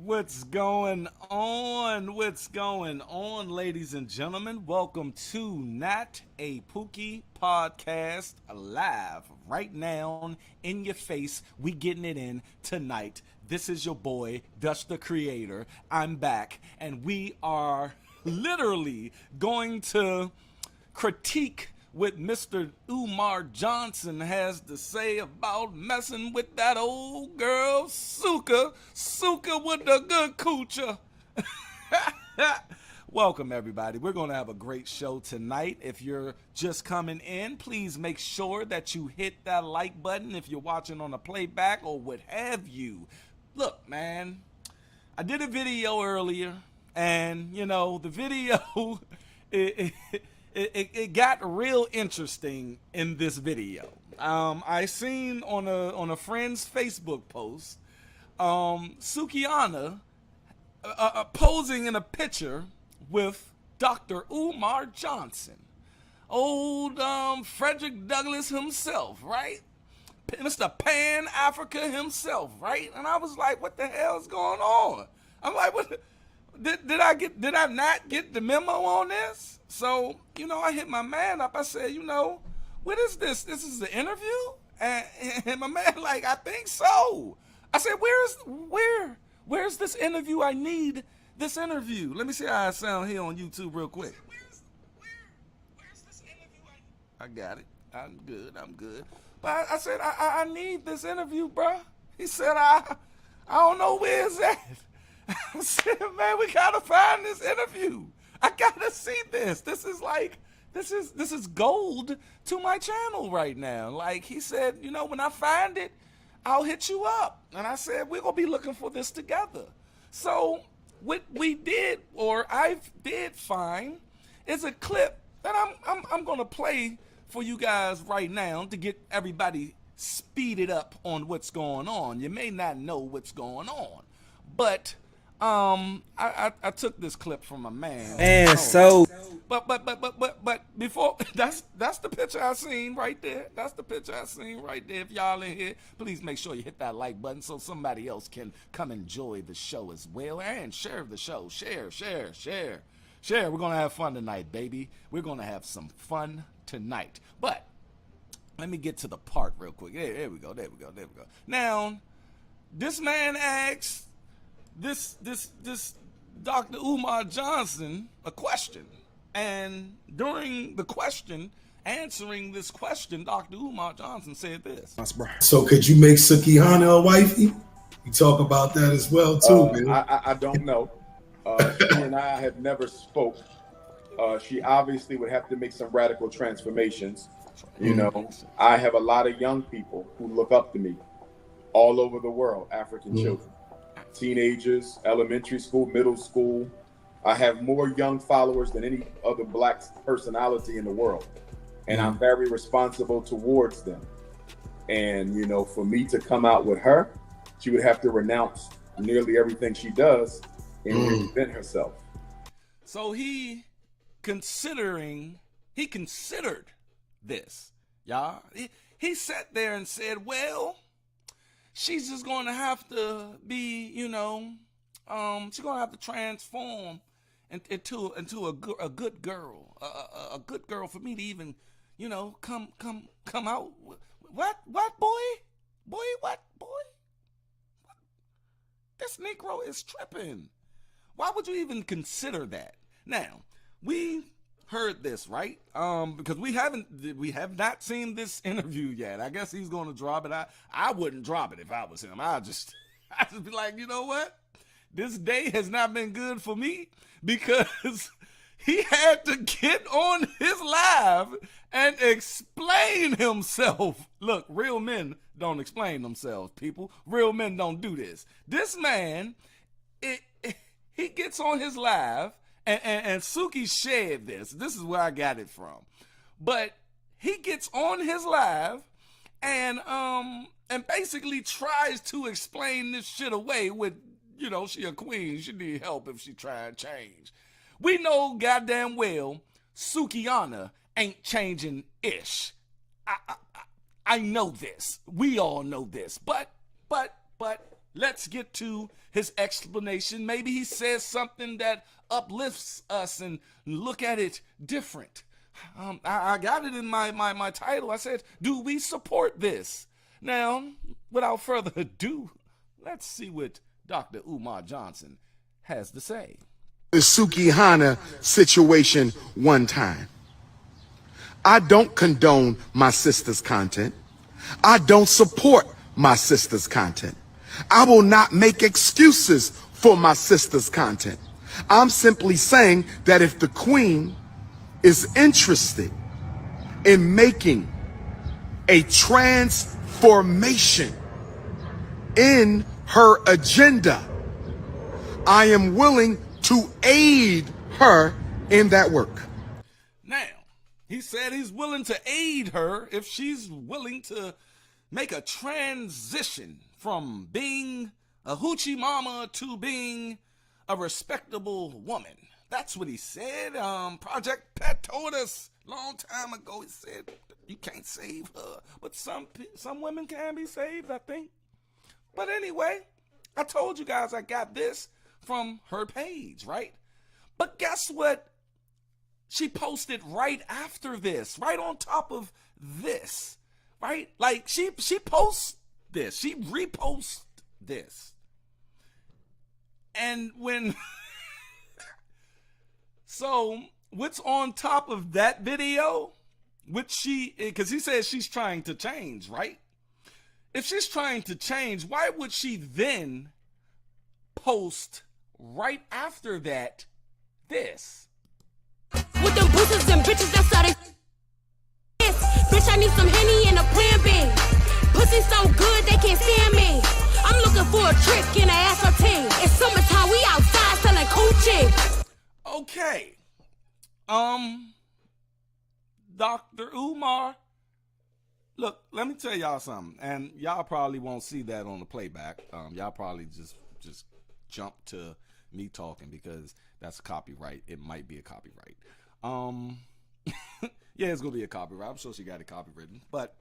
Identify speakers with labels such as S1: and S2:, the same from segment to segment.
S1: What's going on? What's going on, ladies and gentlemen? Welcome to Not a POOKIE podcast, live right now in your face. We getting it in tonight. This is your boy, Dutch the Creator. I'm back, and we are literally going to critique what Mr. Umar Johnson has to say about messing with that old girl, Suka with the good coochie. Welcome, everybody. We're going to have a great show tonight. If you're just coming in, please make sure that you hit that like button if you're watching on a playback or what have you. Look, man, I did a video earlier, and, you know, the video, it got real interesting in this video. I seen on a friend's Facebook post, Sukihana posing in a picture with Dr. Umar Johnson, old Frederick Douglass himself, right? Mr. Pan Africa himself, right? And I was like, what the hell is going on? I'm like, what? Did I not get the memo on this? So, you know, I hit my man up. I said, you know, what is this? This is an interview? And my man like, I think so. I said, where's this interview? I need this interview. Let me see how I sound here on YouTube real quick. Where's this interview? I got it. I'm good. But I said, I need this interview, bro. He said, I don't know where it's at. I said, man, we gotta find this interview. I gotta see this. This is gold to my channel right now. Like he said, you know, when I find it, I'll hit you up. And I said, we're gonna be looking for this together. So what we did, or I did find, is a clip that I'm gonna play for you guys right now to get everybody speeded up on what's going on. You may not know what's going on, but I took this clip from a man.
S2: And so,
S1: but before that's the picture I seen right there. That's the picture I seen right there. If y'all in here, please make sure you hit that like button so somebody else can come enjoy the show as well, and share the show. Share. We're gonna have fun tonight, baby. We're gonna have some fun tonight. But let me get to the part real quick. There we go. Now, this man asks this Dr. Umar Johnson a question, and during the question, answering this question, Dr. Umar Johnson said this.
S3: So could you make Sukihana a wifey? You talk about that as well too, man.
S4: I don't know. She and I have never spoke. She obviously would have to make some radical transformations. You know, I have a lot of young people who look up to me all over the world, African children. Teenagers, elementary school, middle school. I have more young followers than any other black personality in the world. And I'm very responsible towards them. And, you know, for me to come out with her, she would have to renounce nearly everything she does and reinvent herself.
S1: So he considered this, y'all. He sat there and said, well, she's just going to have to be, you know, she's going to have to transform into a good girl, a good girl for me to even, you know, come out. What boy? This Negro is tripping. Why would you even consider that? Now, we heard this, right? Because we have not seen this interview yet. I guess he's going to drop it. I wouldn't drop it if I was him. I'd just be like, you know what? This day has not been good for me, because he had to get on his live and explain himself. Look, real men don't explain themselves, people. Real men don't do this. This man, he gets on his live, and Suki shared this. This is where I got it from. But he gets on his live and basically tries to explain this shit away with, you know, she a queen. She need help if she try and change. We know goddamn well Sukihana ain't changing ish. I know this. We all know this. But let's get to his explanation. Maybe he says something that uplifts us and look at it different. I got it in my title. I said, do we support this? Now, without further ado, let's see what Dr. Umar Johnson has to say.
S2: The Sukihana situation one time. I don't condone my sister's content. I don't support my sister's content. I will not make excuses for my sister's content. I'm simply saying that if the queen is interested in making a transformation in her agenda, I am willing to aid her in that work.
S1: Now, he said he's willing to aid her if she's willing to make a transition from being a hoochie mama to being a respectable woman. That's what he said. Project Pet told us a long time ago. He said you can't save her, but some women can be saved, I think. But anyway, I told you guys I got this from her page, right? But guess what? She posted right after this, right on top of this, right? Like she posts this, she reposts this. And when so what's on top of that video, which because he says she's trying to change, right? If she's trying to change, why would she then post right after that this?
S5: With them boosters and bitches, that's how they bitch, I need some Henny and a plan B. Pussy so good, they can't stand me. I'm looking for a trick in an assortine. It's summertime, we outside selling coochie.
S1: Okay. Dr. Umar, look, let me tell y'all something, and y'all probably won't see that on the playback. Y'all probably just jump to me talking because that's copyright. It might be a copyright. Yeah, it's gonna be a copyright. I'm sure she got it copywritten. But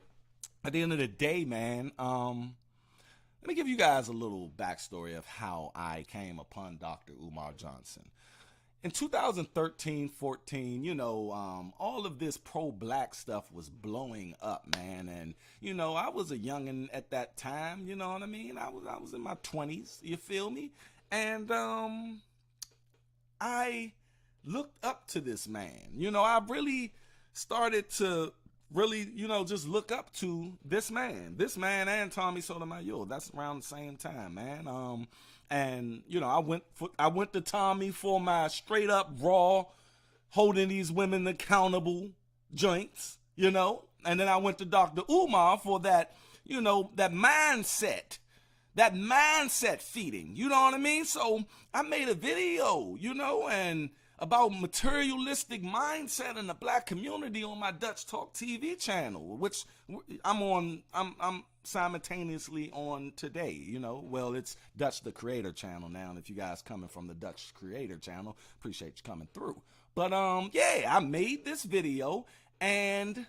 S1: at the end of the day, man, let me give you guys a little backstory of how I came upon Dr. Umar Johnson. In 2013-14, you know, all of this pro-black stuff was blowing up, man. And, you know, I was a youngin' at that time, you know what I mean? I was in my 20s, you feel me? And I looked up to this man. You know, I really started to you know, just look up to this man and Tommy Sotomayor. That's around the same time, man. And you know, I went to Tommy for my straight up raw, holding these women accountable joints, you know, and then I went to Dr. Umar for that, you know, that mindset feeding, you know what I mean? So I made a video, you know, and about materialistic mindset in the black community on my Dutch Talk TV channel, which I'm simultaneously on today, you know. Well, it's Dutch the Creator channel now, and if you guys coming from the Dutch Creator channel, appreciate you coming through. But yeah, I made this video, and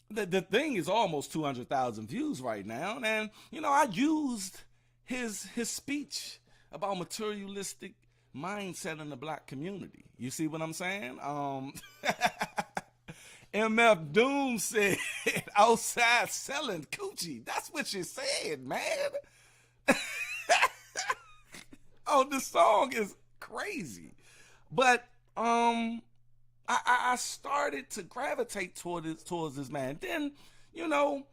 S1: the thing is almost 200,000 views right now, and you know, I used his speech about materialistic mindset in the black community. You see what I'm saying? MF Doom said outside selling coochie. That's what you said, man. Oh, this song is crazy. But I started to gravitate towards this man. Then, you know,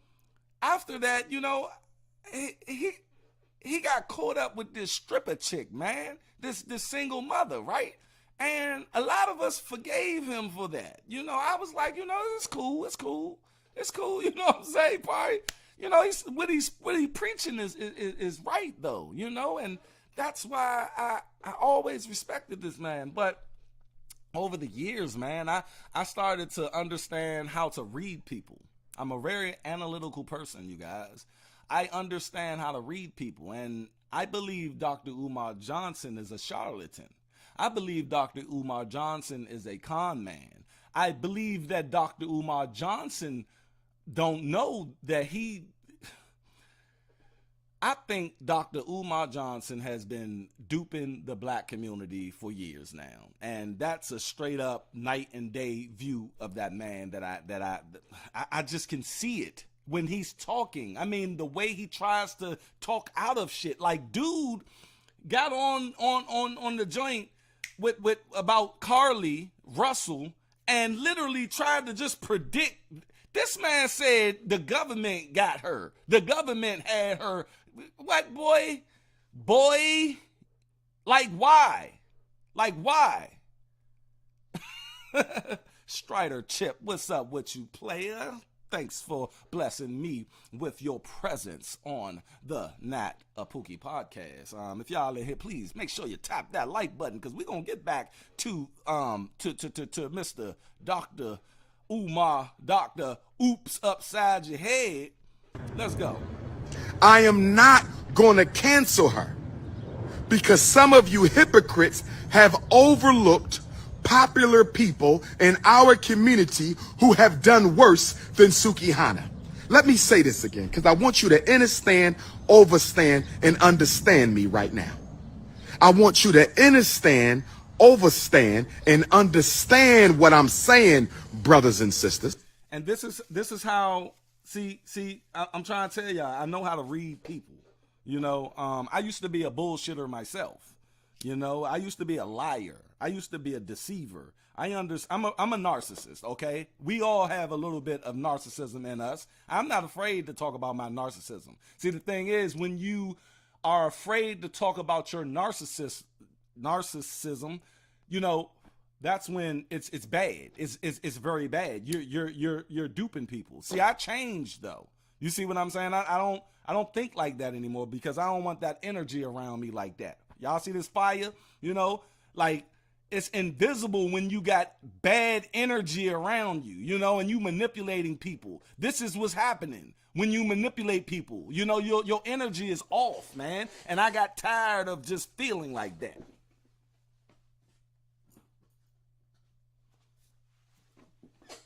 S1: after that, you know, he got caught up with this stripper chick, man. This single mother, right? And a lot of us forgave him for that. You know, I was like, you know, it's cool. You know what I'm saying? Probably, you know, what he preaching is right though, you know, and that's why I always respected this man. But over the years, man, I started to understand how to read people. I'm a very analytical person, you guys. I understand how to read people, and I believe Dr. Umar Johnson is a charlatan. I believe Dr. Umar Johnson is a con man. I believe that Dr. Umar Johnson don't know that I think Dr. Umar Johnson has been duping the black community for years now, and that's a straight up night and day view of that man that I just can see it when he's talking. I mean, the way he tries to talk out of shit, like dude got on the joint with about Carly Russell and literally tried to just predict. This man said the government got her. The government had her. What, boy? Boy? Like, why? Like, why? Strider Chip, what's up with you, player? Thanks for blessing me with your presence on the Not a Pookie podcast. If y'all in here, please make sure you tap that like button, because we're gonna get back to Mr. Dr. Umar, Dr. Oops Upside Your Head. Let's go.
S2: I am not going to cancel her because some of you hypocrites have overlooked popular people in our community who have done worse than Sukihana. Let me say this again, because I want you to understand, overstand, and understand me right now. I want you to understand, overstand, and understand what I'm saying, brothers and sisters.
S1: And this is how, see, I'm trying to tell y'all, I know how to read people. You know, I used to be a bullshitter myself. You know, I used to be a liar. I used to be a deceiver. I'm a narcissist, okay? We all have a little bit of narcissism in us. I'm not afraid to talk about my narcissism. See, the thing is, when you are afraid to talk about your narcissism, you know, that's when it's bad. It's very bad. You're duping people. See, I changed though. You see what I'm saying? I don't think like that anymore, because I don't want that energy around me like that. Y'all see this fire? You know, like, it's invisible when you got bad energy around you, you know, and you manipulating people. This is what's happening when you manipulate people. You know, your energy is off, man. And I got tired of just feeling like that.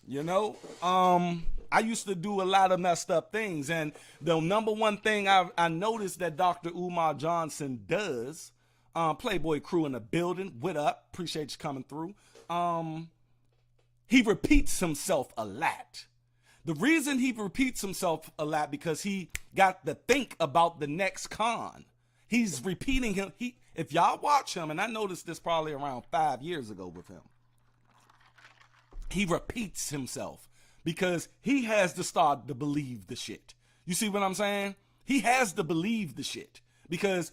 S1: You know, I used to do a lot of messed up things. And the number one thing I noticed that Dr. Umar Johnson does, Playboy crew in the building, what up? Appreciate you coming through. He repeats himself a lot. The reason he repeats himself a lot, because he got to think about the next con. He's repeating him. If y'all watch him, and I noticed this probably around 5 years ago with him, he repeats himself because he has to start to believe the shit. You see what I'm saying? He has to believe the shit, because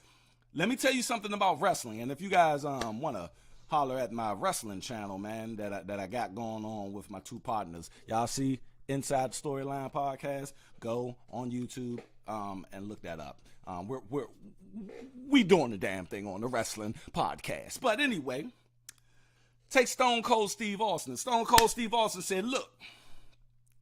S1: let me tell you something about wrestling. And if you guys want to holler at my wrestling channel, man, that I got going on with my two partners, y'all see Inside Storyline Podcast, go on YouTube and look that up. We doing the damn thing on the wrestling podcast. But anyway, take Stone Cold Steve Austin. Stone Cold Steve Austin said, look,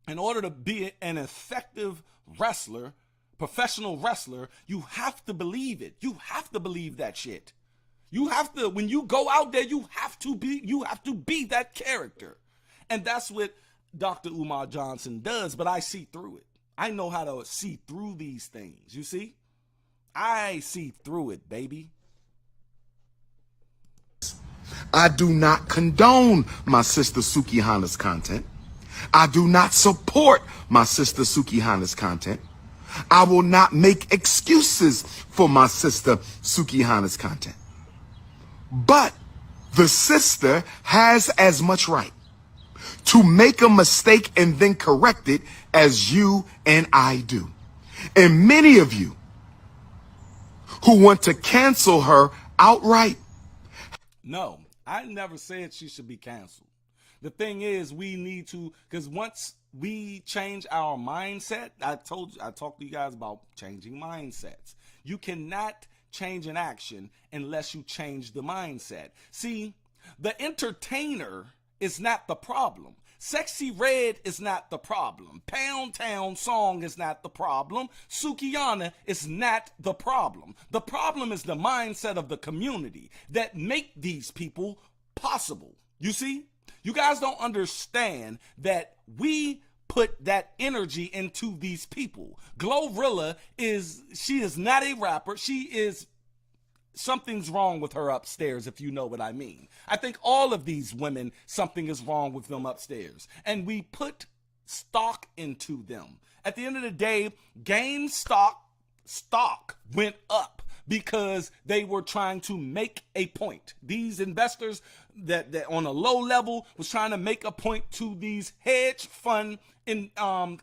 S1: in order to be an effective wrestler, professional wrestler, you have to believe it. You have to believe that shit. You have to, when you go out there, you have to be that character. And that's what Dr. Umar Johnson does, but I see through it. I know how to see through these things. You see? I see through it, baby.
S2: I do not condone my sister Sukihana's content. I do not support my sister Sukihana's content. I will not make excuses for my sister Sukihana's content. But the sister has as much right to make a mistake and then correct it as you and I do. And many of you who want to cancel her outright.
S1: No, I never said she should be canceled. The thing is, we need to, because once we change our mindset, I talked to you guys about changing mindsets. You cannot change an action unless you change the mindset. See, the entertainer is not the problem. Sexy Red is not the problem. Pound Town Song is not the problem. Sukihana is not the problem. The problem is the mindset of the community that make these people possible. You see? You guys don't understand that we put that energy into these people. Glorilla she is not a rapper. Something's wrong with her upstairs, if you know what I mean. I think all of these women, something is wrong with them upstairs. And we put stock into them. At the end of the day, GameStop stock went up because they were trying to make a point. These investors that on a low level was trying to make a point to these hedge fund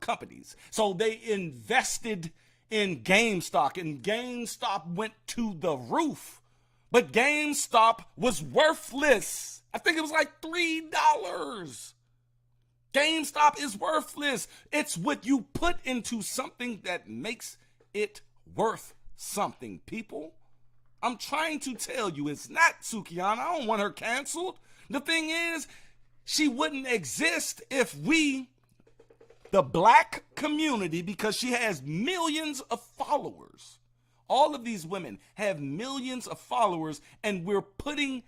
S1: companies. So they invested in GameStop, and GameStop went to the roof. But GameStop was worthless. I think it was like $3. GameStop is worthless. It's what you put into something that makes it worth something, people. I'm trying to tell you, it's not Sukihana. I don't want her canceled. The thing is, she wouldn't exist if we, the black community, because she has millions of followers. All of these women have millions of followers, and we're putting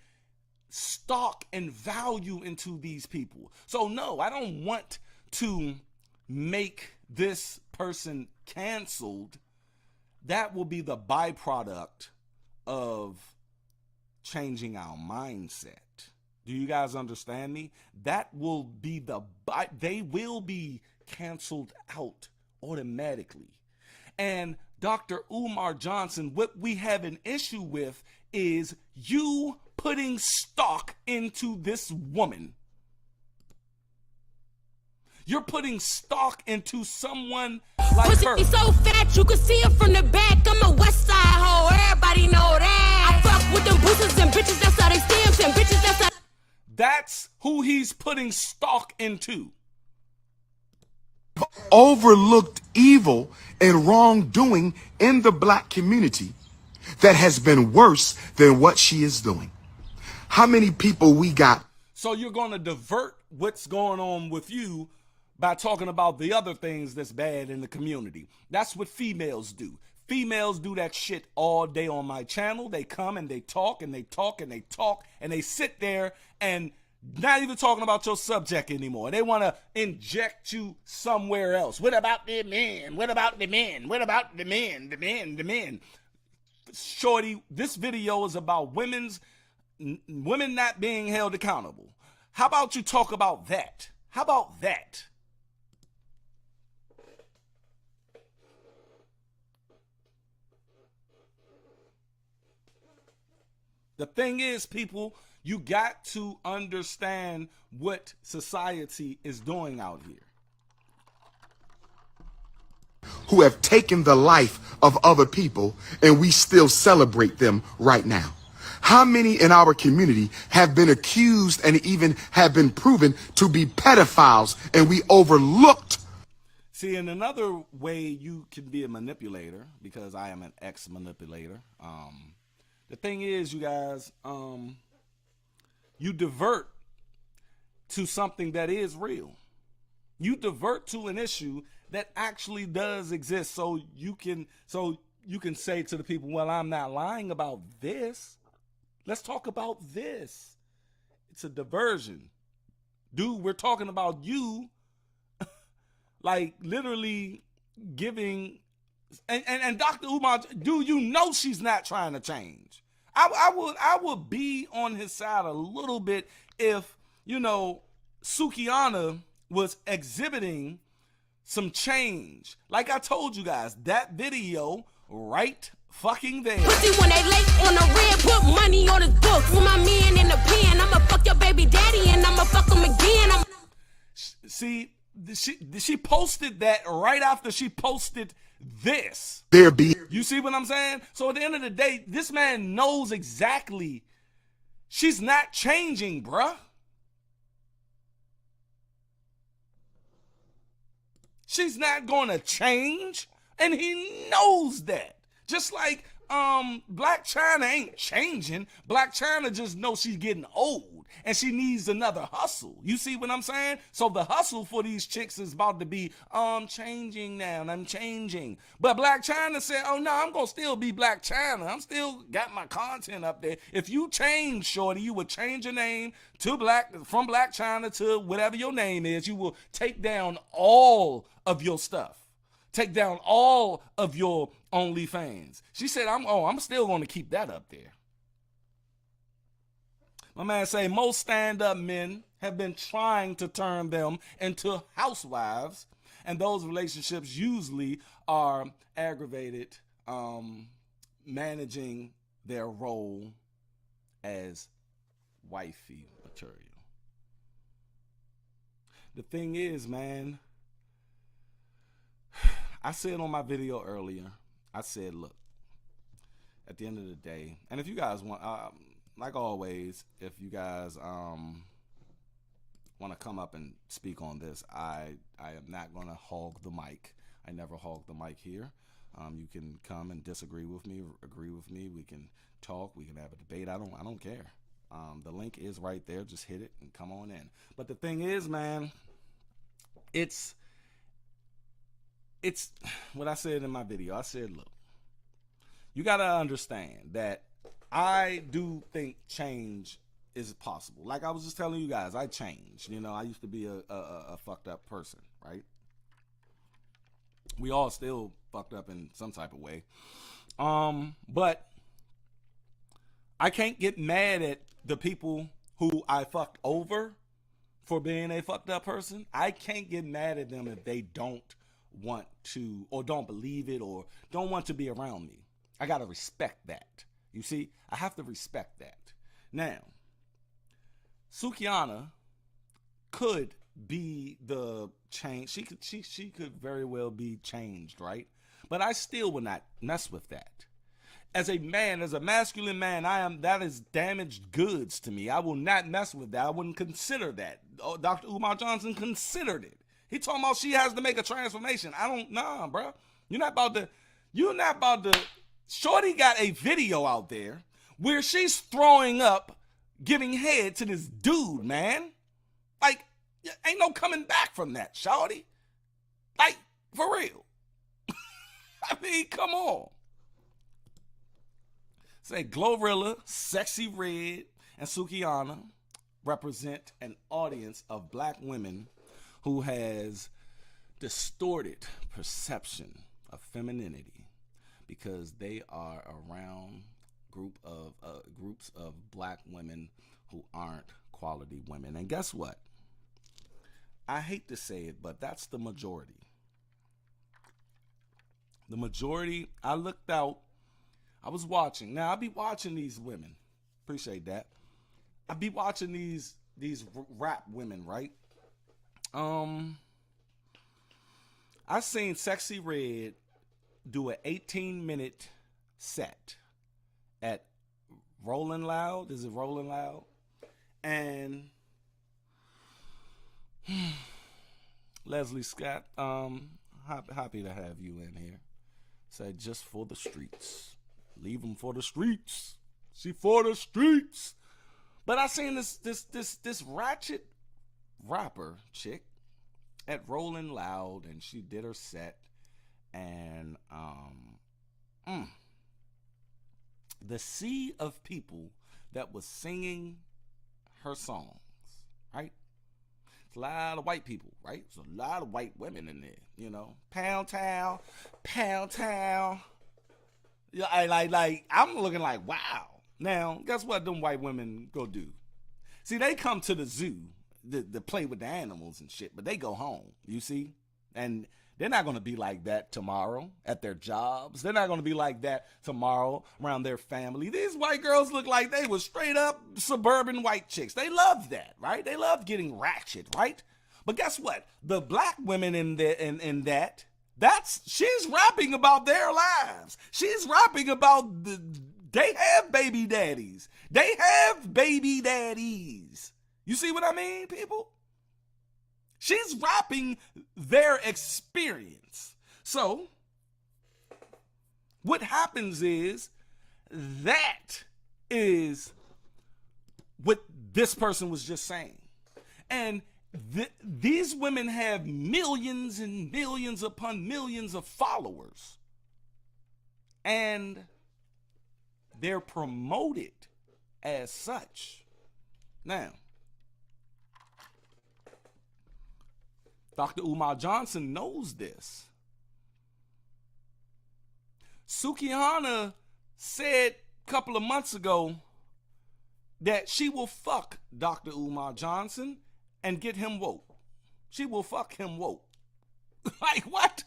S1: stock and value into these people. So no, I don't want to make this person canceled. That will be the byproduct of changing our mindset. Do you guys understand me? That will be they will be canceled out automatically. And Dr. Umar Johnson, what we have an issue with is you putting stock into this woman. You're putting stock into someone like
S5: Pussy
S1: her.
S5: so fat you can see it from the back. I'm a West Side hoe, everybody know that. I fuck with them boosters and bitches, that's how they stamps, and bitches, that's how.
S1: That's who he's putting stock into.
S2: Overlooked evil and wrongdoing in the black community that has been worse than what she is doing. How many people we got?
S1: So you're going to divert what's going on with you by talking about the other things that's bad in the community. That's what females do. Females do that shit all day on my channel. They come and they talk and they talk and they talk and they sit there and not even talking about your subject anymore. They want to inject you somewhere else. What about the men? What about the men? What about the men? The men, the men. Shorty, this video is about women not being held accountable. How about you talk about that? How about that? The thing is, people, you got to understand what society is doing out here.
S2: Who have taken the life of other people, and we still celebrate them right now. How many in our community have been accused and even have been proven to be pedophiles, and we overlooked?
S1: See, in another way you can be a manipulator, because I am an ex-manipulator. The thing is, you guys, you divert to something that is real. You divert to an issue that actually does exist, so you can say to the people, well, I'm not lying about this. Let's talk about this. It's a diversion. Dude, we're talking about you like literally giving and Dr. Umar, dude, you know she's not trying to change. I would be on his side a little bit if, you know, Sukihana was exhibiting some change. Like I told you guys, that video right fucking there.
S5: Pussy when they late on the red, put money on his books. With my man in the pen, I'ma fuck your baby daddy and I'ma fuck him again.
S1: See, she posted that right after she posted this.
S2: You
S1: see what I'm saying? So at the end of the day, this man knows exactly she's not changing, bruh. She's not going to change, and he knows that. Just like Black China ain't changing. Black China just knows she's getting old and she needs another hustle. You see what I'm saying? So the hustle for these chicks is about to be, I'm changing now, I'm changing. But Black China said, oh no, I'm gonna still be Black China. I'm still got my content up there. If you change, shorty, you would change your name to from Black China to whatever your name is. You will take down all of your stuff. Take down all of your OnlyFans. She said, I'm still going to keep that up there. My man say most stand-up men have been trying to turn them into housewives, and those relationships usually are aggravated, managing their role as wifey material. The thing is, man, I said on my video earlier, I said, look, at the end of the day, and if you guys want, like always, if you guys want to come up and speak on this, I am not going to hog the mic. I never hog the mic here. You can come and disagree with me, agree with me. We can talk. We can have a debate. I don't care. The link is right there. Just hit it and come on in. But the thing is, man, it's what I said in my video. I said, look, you got to understand that I do think change is possible. Like I was just telling you guys, I changed. You know, I used to be a fucked up person, right? We all still fucked up in some type of way. But I can't get mad at the people who I fucked over for being a fucked up person. I can't get mad at them if they don't want to, or don't believe it, or don't want to be around me. I gotta respect that. You see, I have to respect that. Now, Sukihana could be the change. She could very well be changed, right? But I still would not mess with that. As a man, as a masculine man, that is damaged goods to me. I will not mess with that. I wouldn't consider that. Oh, Dr. Umar Johnson considered it. He talking about she has to make a transformation. Nah, bro. You're not about to, Shorty got a video out there where she's throwing up, giving head to this dude, man. Like, ain't no coming back from that, shorty. Like, for real. I mean, come on. Say Glorilla, Sexy Red, and Sukihana represent an audience of black women who has distorted perception of femininity because they are around groups of black women who aren't quality women. And guess what? I hate to say it, but that's the majority. The majority, I looked out, I was watching. Now, I be watching these women. Appreciate that. I be watching these rap women, right? I seen Sexy Red do an 18-minute set at Rolling Loud. Is it Rolling Loud? And Leslie Scott, happy to have you in here. Said just for the streets. Leave them for the streets. She for the streets. But I seen this ratchet rapper chick at Rolling Loud, and she did her set, and the sea of people that was singing her songs, right? It's a lot of white people, right? There's a lot of white women in there, you know. Pound town. Yeah, I'm looking like, wow. Now, guess what them white women go do? See, they come to the zoo to play with the animals and shit, but they go home, you see? And they're not going to be like that tomorrow at their jobs. They're not going to be like that tomorrow around their family. These white girls look like they were straight up suburban white chicks. They love that, right? They love getting ratchet, right? But guess what? The black women in that, she's rapping about their lives. She's rapping about they have baby daddies. They have baby daddies. You see what I mean, people? She's rapping their experience. So, What happens is that is what this person was just saying. And these women have millions and millions upon millions of followers. And they're promoted as such. Now, Dr. Umar Johnson knows this. Sukihana said a couple of months ago that she will fuck Dr. Umar Johnson and get him woke. She will fuck him woke. Like what?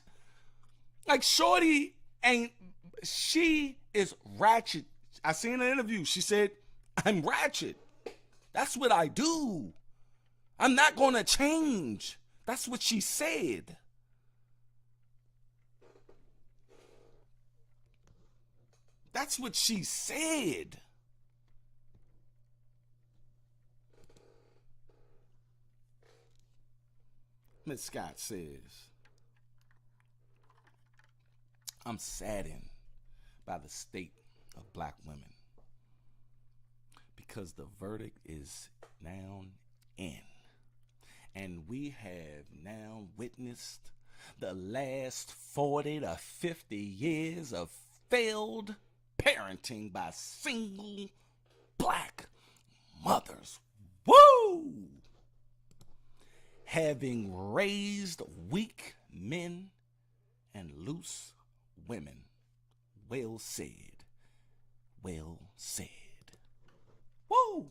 S1: Like shorty ain't, she is ratchet. I seen an interview. She said, I'm ratchet. That's what I do. I'm not gonna change. That's what she said. That's what she said. Ms. Scott says, I'm saddened by the state of black women because the verdict is now in. And we have now witnessed the last 40 to 50 years of failed parenting by single black mothers. Woo! Having raised weak men and loose women. Well said. Well said. Woo!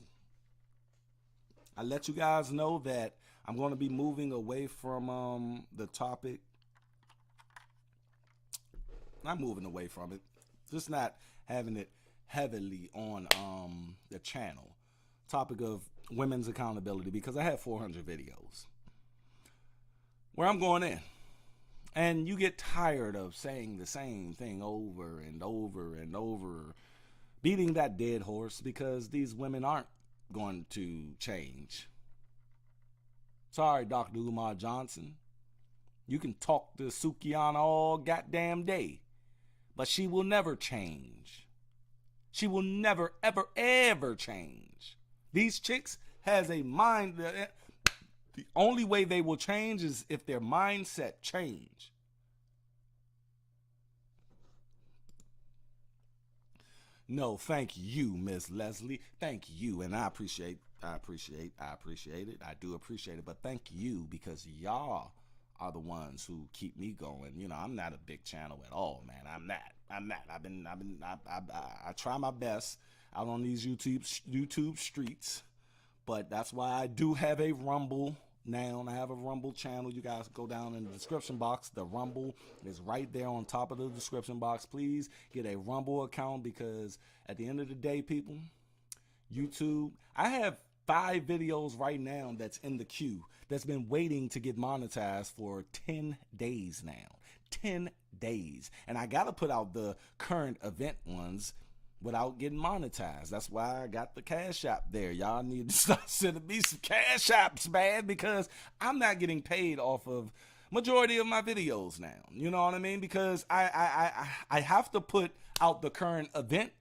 S1: I let you guys know that I'm going to be moving away from the topic. Not moving away from it. Just not having it heavily on the channel. Topic of women's accountability, because I have 400 videos where I'm going in. And you get tired of saying the same thing over and over and over, beating that dead horse, because these women aren't going to change. Sorry, Dr. Umar Johnson. You can talk to Sukihana all goddamn day, but she will never change. She will never, ever, ever change. These chicks has a mind. The only way they will change is if their mindset change. No, thank you, Miss Leslie. Thank you, and I appreciate it. I do appreciate it, but thank you, because y'all are the ones who keep me going. You know, I'm not a big channel at all, man. I'm not. I try my best out on these YouTube streets, but that's why I do have a Rumble now. I have a Rumble channel. You guys go down in the description box. The Rumble is right there on top of the description box. Please get a Rumble account, because at the end of the day, people, YouTube, I have 5 videos right now that's in the queue that's been waiting to get monetized for 10 days now. 10 days. And I got to put out the current event ones without getting monetized. That's why I got the Cash App there. Y'all need to start sending me some Cash Apps, man, because I'm not getting paid off of majority of my videos now. You know what I mean? Because I have to put out the current event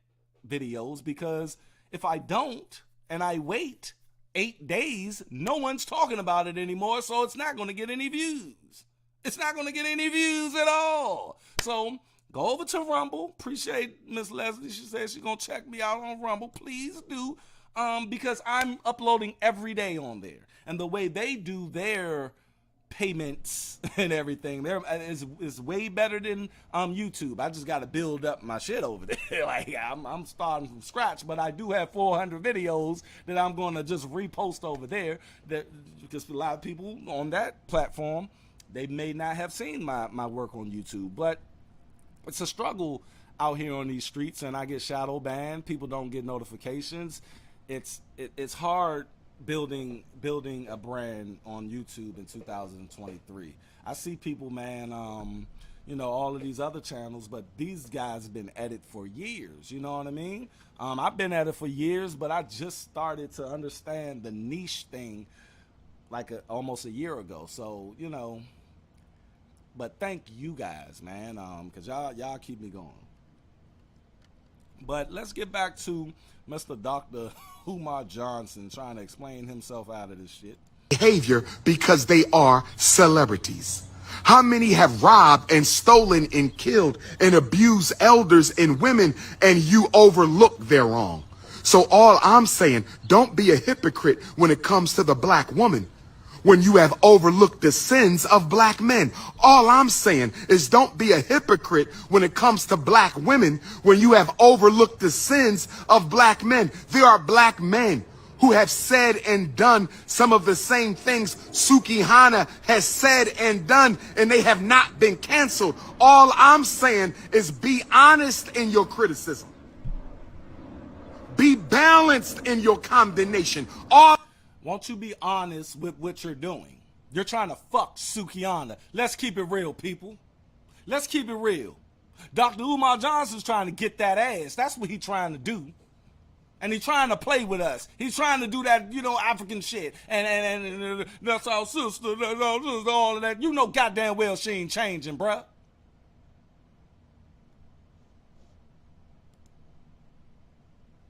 S1: videos, because if I don't and I wait 8 days, no one's talking about it anymore, so it's not going to get any views. It's not going to get any views at all. So go over to Rumble. Appreciate Miss Leslie. She says she's going to check me out on Rumble. Please do, because I'm uploading every day on there. And the way they do their payments and everything is way better than YouTube. I just got to build up my shit over there. Like I'm starting from scratch, but I do have 400 videos that I'm going to just repost over there, that because a lot of people on that platform, they may not have seen my work on YouTube. But it's a struggle out here on these streets, and I get shadow banned. People don't get notifications. It's hard building a brand on YouTube in 2023. I see people, man, all of these other channels, but these guys have been at it for years. You know what I mean? I've been at it for years, but I just started to understand the niche thing like almost a year ago. So, but thank you guys, man, because y'all keep me going. But let's get back to Mr. Dr. Umar Johnson trying to explain himself out of this shit.
S2: Behavior because they are celebrities. How many have robbed and stolen and killed and abused elders and women, and you overlook their wrong? So all I'm saying, don't be a hypocrite when it comes to the black woman, when you have overlooked the sins of black men. All I'm saying is don't be a hypocrite when it comes to black women, when you have overlooked the sins of black men. There are black men who have said and done some of the same things Sukihana has said and done, and they have not been canceled. All I'm saying is be honest in your criticism. Be balanced in your condemnation.
S1: Won't you be honest with what you're doing? You're trying to fuck Sukihana. Let's keep it real, people. Let's keep it real. Dr. Umar Johnson's trying to get that ass. That's what he's trying to do. And he's trying to play with us. He's trying to do that, you know, African shit. And that's our sister, that's our sister, all of that. You know goddamn well she ain't changing, bruh.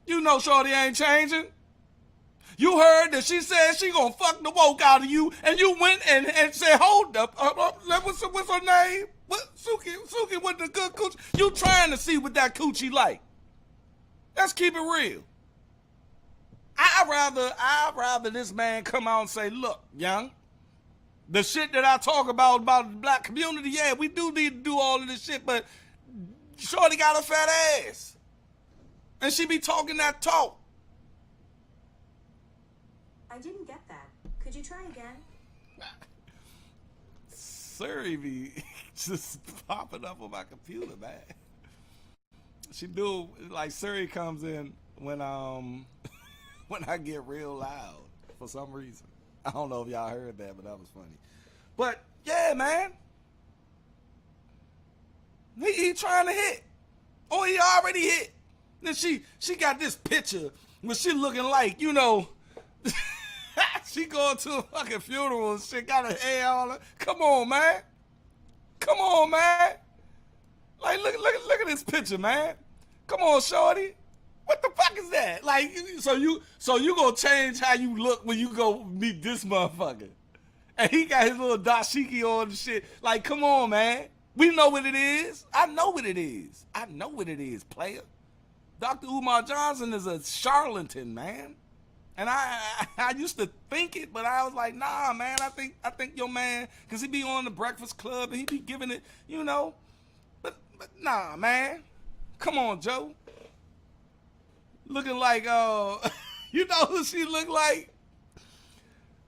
S1: You know shorty ain't changing. You heard that she said she gonna fuck the woke out of you, and you went and said, hold up, what's her name? What, Suki with the good coochie? You trying to see what that coochie like. Let's keep it real. I'd rather this man come out and say, look, young, the shit that I talk about the black community, yeah, we do need to do all of this shit, but shorty got a fat ass. And she be talking that talk.
S6: I didn't get that. Could you try again?
S1: Siri be just popping up on my computer, man. She do, like Siri comes in when when I get real loud for some reason. I don't know if y'all heard that, but that was funny. But yeah, man. He trying to hit. Oh, he already hit. Then she got this picture where she looking like, you know, she going to a fucking funeral and shit, got her hair all up. Come on, man. Come on, man. Like, look at this picture, man. Come on, shorty. What the fuck is that? Like, so you gonna change how you look when you go meet this motherfucker? And he got his little dashiki on and shit. Like, come on, man. We know what it is. I know what it is. I know what it is, player. Dr. Umar Johnson is a charlatan, man. And I used to think it, but I was like, nah, man. I think your man, cause he be on the Breakfast Club and he be giving it, you know. But nah, man. Come on, Joe. Looking like, you know who she look like?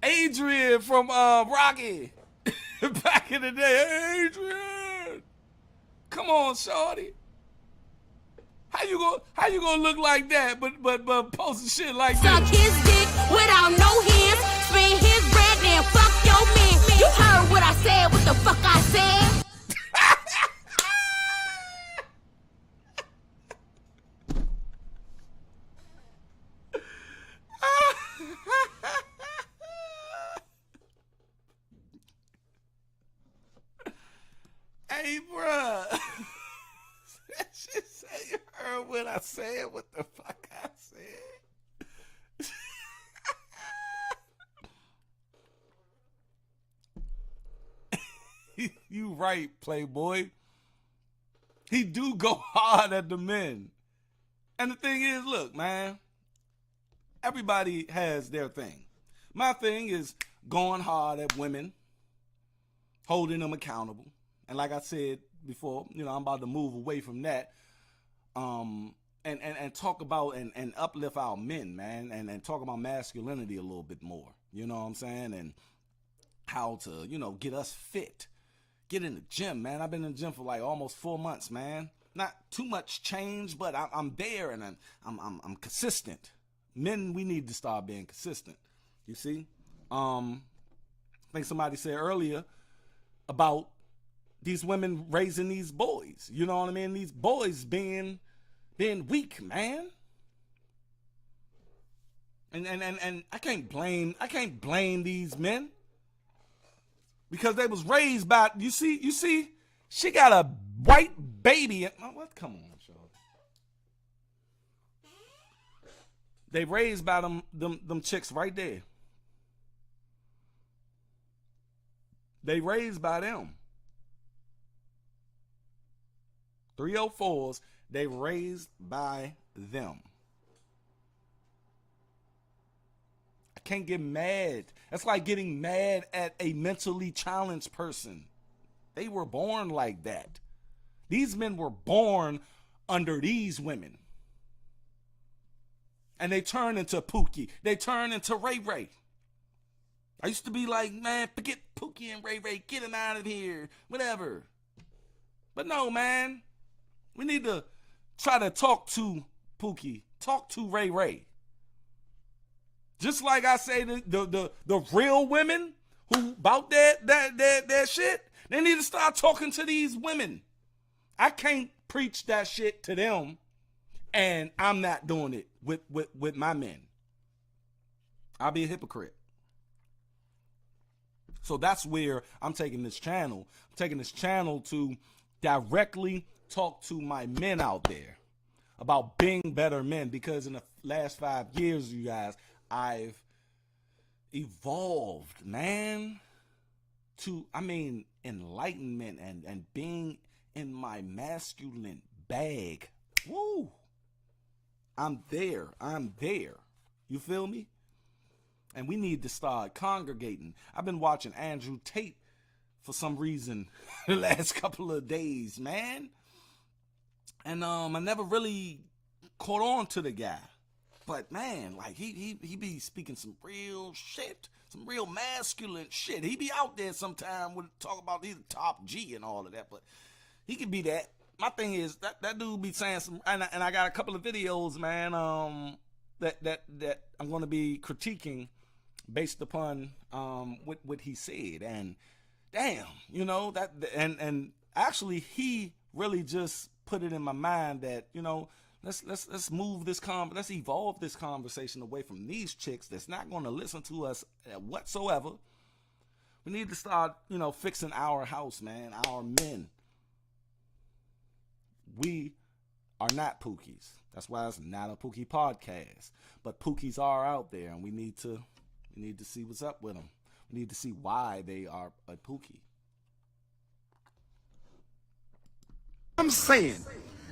S1: Adrian from Rocky. Back in the day, Adrian. Come on, shorty. How you gonna look like that, but posting shit like that?
S5: Suck his dick without no hands. Spin his bread and fuck your man. You heard what I said, what the fuck I said?
S1: Hey, bruh. She said you heard what I said, what the fuck I said. You right, Playboy. He do go hard at the men. And the thing is, look, man, everybody has their thing. My thing is going hard at women, holding them accountable. And like I said before, you know, I'm about to move away from that. And talk about and uplift our men, man, and talk about masculinity a little bit more. You know what I'm saying? And how to, you know, get us fit. Get in the gym, man. I've been in the gym for like almost 4 months, man. Not too much change, but I'm there and I'm consistent. Men, we need to start being consistent. You see? I think somebody said earlier about these women raising these boys. You know what I mean? These boys being weak, man. And I can't blame these men. Because they was raised by, you see, she got a white baby. What? Come on, Charlie. They raised by them chicks right there. They raised by them. 304s, they raised by them. I can't get mad. That's like getting mad at a mentally challenged person. They were born like that. These men were born under these women. And they turn into Pookie. They turn into Ray Ray. I used to be like, man, forget Pookie and Ray Ray. Get him out of here. Whatever. But no, man. We need to try to talk to Pookie. Talk to Ray Ray. Just like I say, the real women who about that shit, they need to start talking to these women. I can't preach that shit to them, and I'm not doing it with my men. I'll be a hypocrite. So that's where I'm taking this channel. I'm taking this channel to directly talk to my men out there about being better men, because in the last 5 years, you guys, I've evolved, man, to, enlightenment and being in my masculine bag. Woo! I'm there. You feel me? And we need to start congregating. I've been watching Andrew Tate for some reason the last couple of days, man. And I never really caught on to the guy. But man, like he be speaking some real shit, some real masculine shit. He be out there sometime with talk about he's top G and all of that, but he could be that. My thing is that dude be saying some, and I got a couple of videos, man, that I'm gonna be critiquing based upon what he said. And damn, you know, that and actually he really just put it in my mind that, you know, let's move this let's evolve this conversation away from these chicks that's not going to listen to us whatsoever. We need to start, you know, fixing our house, man, our men. We are not Pookies. That's why it's not a Pookie podcast. But Pookies are out there, and we need to see what's up with them. We need to see why they are a Pookie.
S2: I'm saying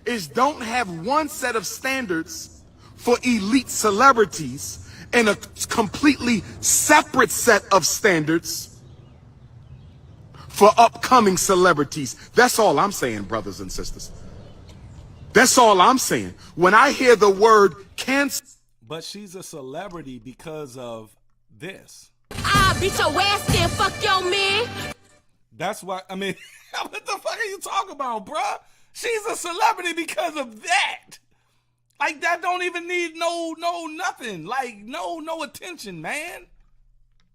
S2: is don't have one set of standards for elite celebrities and a completely separate set of standards for upcoming celebrities. That's all I'm saying, brothers and sisters. That's all I'm saying. When I hear the word cancel.
S1: But she's a celebrity because of this.
S5: I'll beat your ass and fuck your man.
S1: That's why, what the fuck are you talking about, bruh? She's a celebrity because of that. Like, that don't even need no nothing. Like, no attention, man.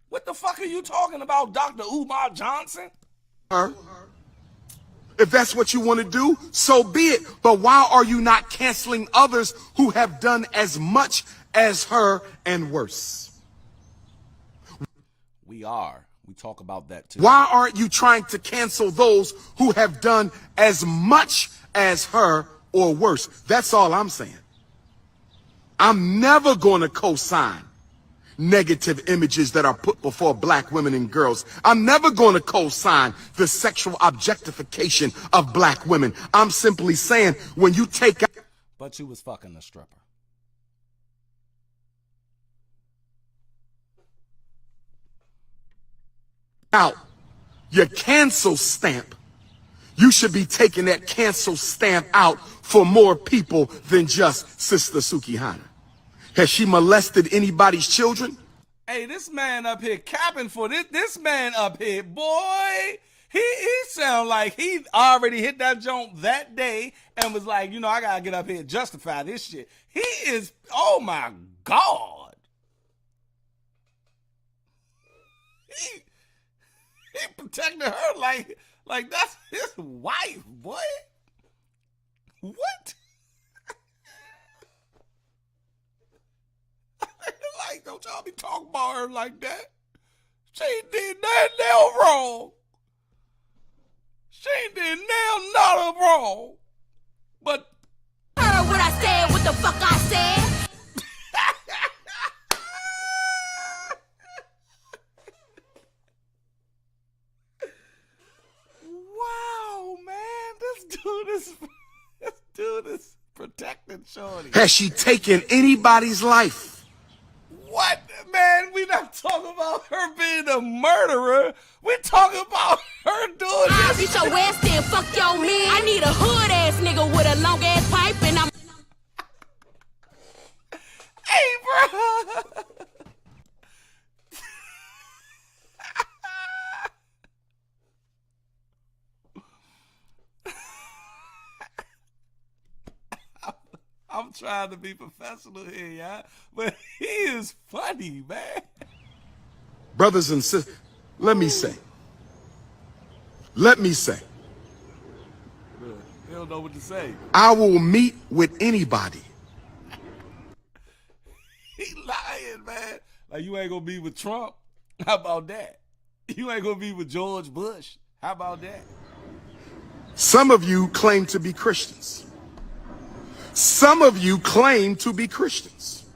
S1: What the fuck are you talking about, Dr. Umar Johnson?
S2: If that's what you want to do, so be it. But why are you not canceling others who have done as much as her and worse?
S1: We are. We talk about that too.
S2: Why aren't you trying to cancel those who have done as much as her or worse? That's all I'm saying. I'm never going to co-sign negative images that are put before black women and girls. I'm never going to co-sign the sexual objectification of black women. I'm simply saying when you take out.
S1: But you was fucking a stripper.
S2: Out your cancel stamp, you should be taking that cancel stamp out for more people than just Sister Sukihana. Has she molested anybody's children?
S1: Hey, this man up here capping for this. This man up here, boy, he sound like he already hit that joint that day and was like, you know, I gotta get up here and justify this shit. He is, oh my God. He protected her like that's his wife, boy. What? Like, don't y'all be talking about her like that. She ain't did nothing wrong. She ain't did nothing wrong. But
S5: heard what I said, what the fuck I said.
S1: Shorty.
S2: Has she taken anybody's life?
S1: What? Man, we not talking about her being a murderer. We talking about her doing
S5: I
S1: this.
S5: beat your ass and fuck your man. I need a hood ass nigga with a long ass pipe and I'm
S1: Hey, bro. I'm trying to be professional here, y'all, but he is funny, man.
S2: Brothers and sisters, let me say,
S1: He don't know what to say.
S2: I will meet with anybody.
S1: He lying, man. Like, you ain't gonna be with Trump. How about that? You ain't gonna be with George Bush. How about that?
S2: Some of you claim to be Christians. Some of you claim to be Christians.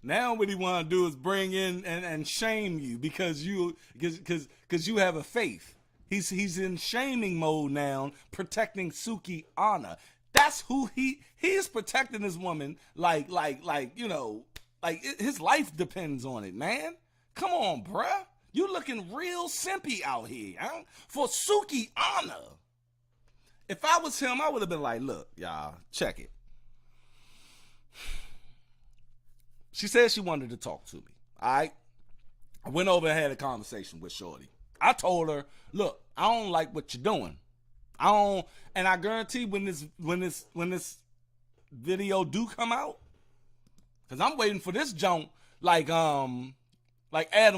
S1: Now what he want to do is bring in and shame you because you have a faith. He's in shaming mode now, protecting Sukihana. That's who he is protecting this woman like you know, like his life depends on it, man. Come on, bruh. You looking real simpy out here, huh? For Sukihana. If I was him, I would have been like, look, y'all, check it. She said she wanted to talk to me. All right. I went over and had a conversation with Shorty. I told her, look, I don't like what you're doing. And I guarantee when this video do come out, because I'm waiting for this junk like Adam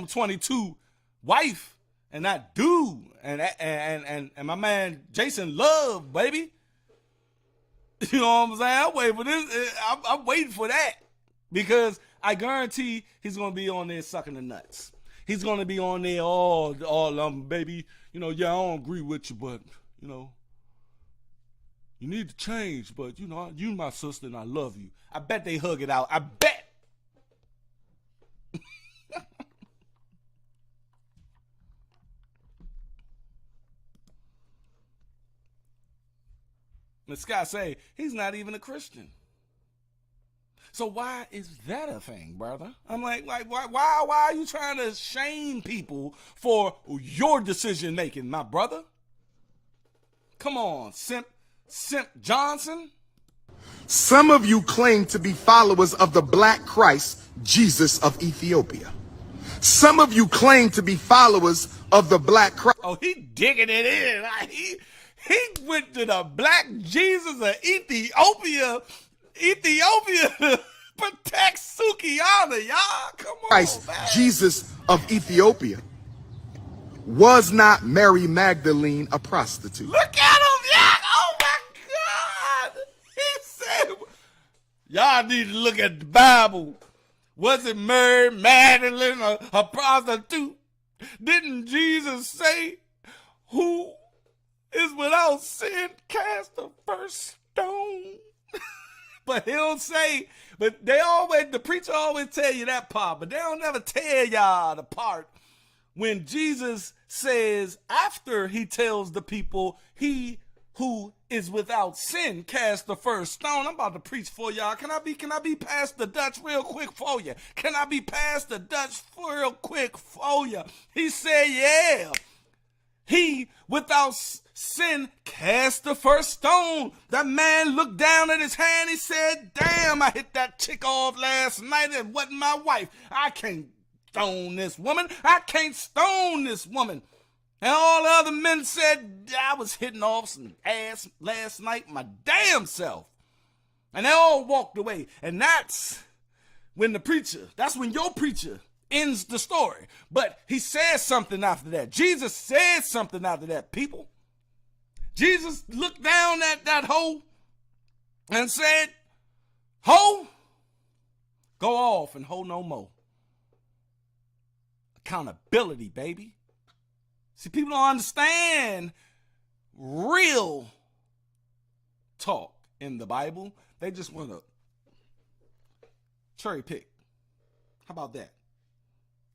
S1: 22 wife and that dude and my man Jason Love, baby. You know what I'm saying? I'm waiting for this. I'm waiting for that. Because I guarantee he's going to be on there sucking the nuts. He's going to be on there all baby, you know, yeah, I don't agree with you, but, you know, you need to change, but, you know, you my sister and I love you. I bet they hug it out. I bet. This guy say he's not even a Christian. So why is that a thing, brother? I'm like why are you trying to shame people for your decision making, my brother? Come on, Simp Johnson.
S2: Some of you claim to be followers of the Black Christ, Jesus of Ethiopia. Some of you claim to be followers of the Black Christ.
S1: Oh, he digging it in. Like, he went to the Black Jesus of Ethiopia to protect Sukihana, y'all. Come on,
S2: Christ,
S1: man.
S2: Jesus of Ethiopia. Was not Mary Magdalene a prostitute?
S1: Look at him, yeah. Oh my God. He said, y'all need to look at the Bible. Was it Mary Magdalene a prostitute? Didn't Jesus say, who is without sin cast the first stone? But he don't say, but the preacher always tell you that part, but they don't never tell y'all the part when Jesus says, after he tells the people, he who is without sin cast the first stone. I'm about to preach for y'all. Can I be past the Dutch real quick for you? Can I be past the Dutch real quick for you? He said, yeah. He without sin cast the first stone. That man looked down at his hand. He said, damn, I hit that chick off last night. It wasn't my wife. I can't stone this woman. I can't stone this woman. And all the other men said, I was hitting off some ass last night my damn self. And they all walked away. And that's when your preacher ends the story. But he says something after that. Jesus said something after that, people. Jesus looked down at that hoe and said, hoe, go off and hoe no more. Accountability, baby. See, people don't understand real talk in the Bible. They just want to cherry pick. How about that?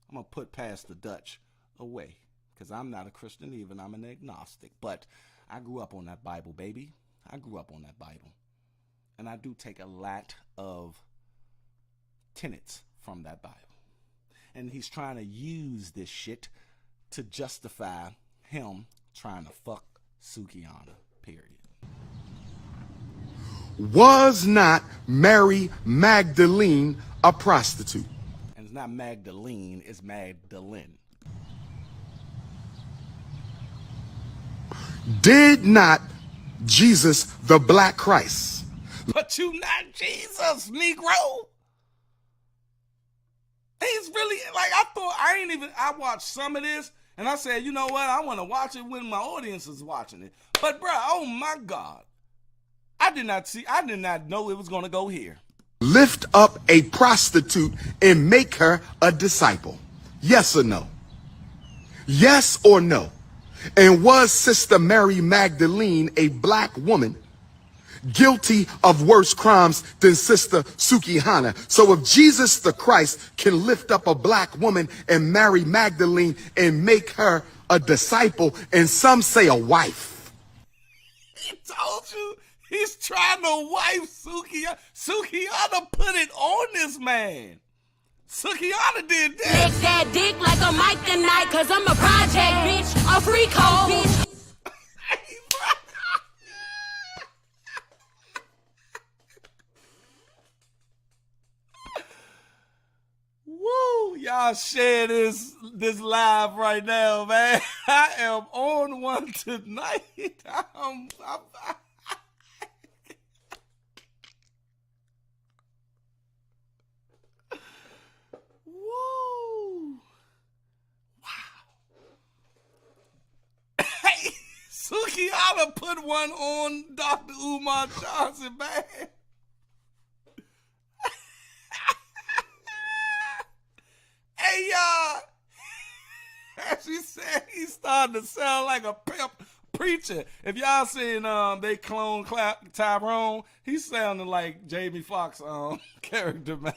S1: I'm going to put past the Dutch away because I'm not a Christian even. I'm an agnostic. But I grew up on that Bible, baby. I grew up on that Bible. and I do take a lot of tenets from that Bible. And he's trying to use this shit to justify him trying to fuck Sukihana, period.
S2: Was not Mary Magdalene a prostitute?
S1: And it's not Magdalene, it's Magdalene.
S2: Did not Jesus, the Black Christ,
S1: But you not Jesus, Negro. He's really, like, I watched some of this, and I said, you know what, I want to watch it when my audience is watching it. But, bro, oh my God. I did not know it was going to go here.
S2: lift up a prostitute and make her a disciple? Yes or no? Yes or no? And was Sister Mary Magdalene, a black woman, guilty of worse crimes than Sister Sukihana? So if Jesus the Christ can lift up a black woman and Mary Magdalene and make her a disciple, and some say a wife.
S1: He told you he's trying to wife Sukihana. Sukihana put it on this man. Sukihana did this.
S5: Lick that dick like a mic tonight, cause I'm a project, bitch. A free code, bitch.
S1: Woo! Y'all share this live right now, man. I am on one tonight. Woo! Wow! Hey, Sukihana put one on Dr. Umar Johnson, man. Hey, y'all. As she said, he started to sound like a pimp preacher. If y'all seen they clone Tyrone, he sounded like Jamie Foxx character, man.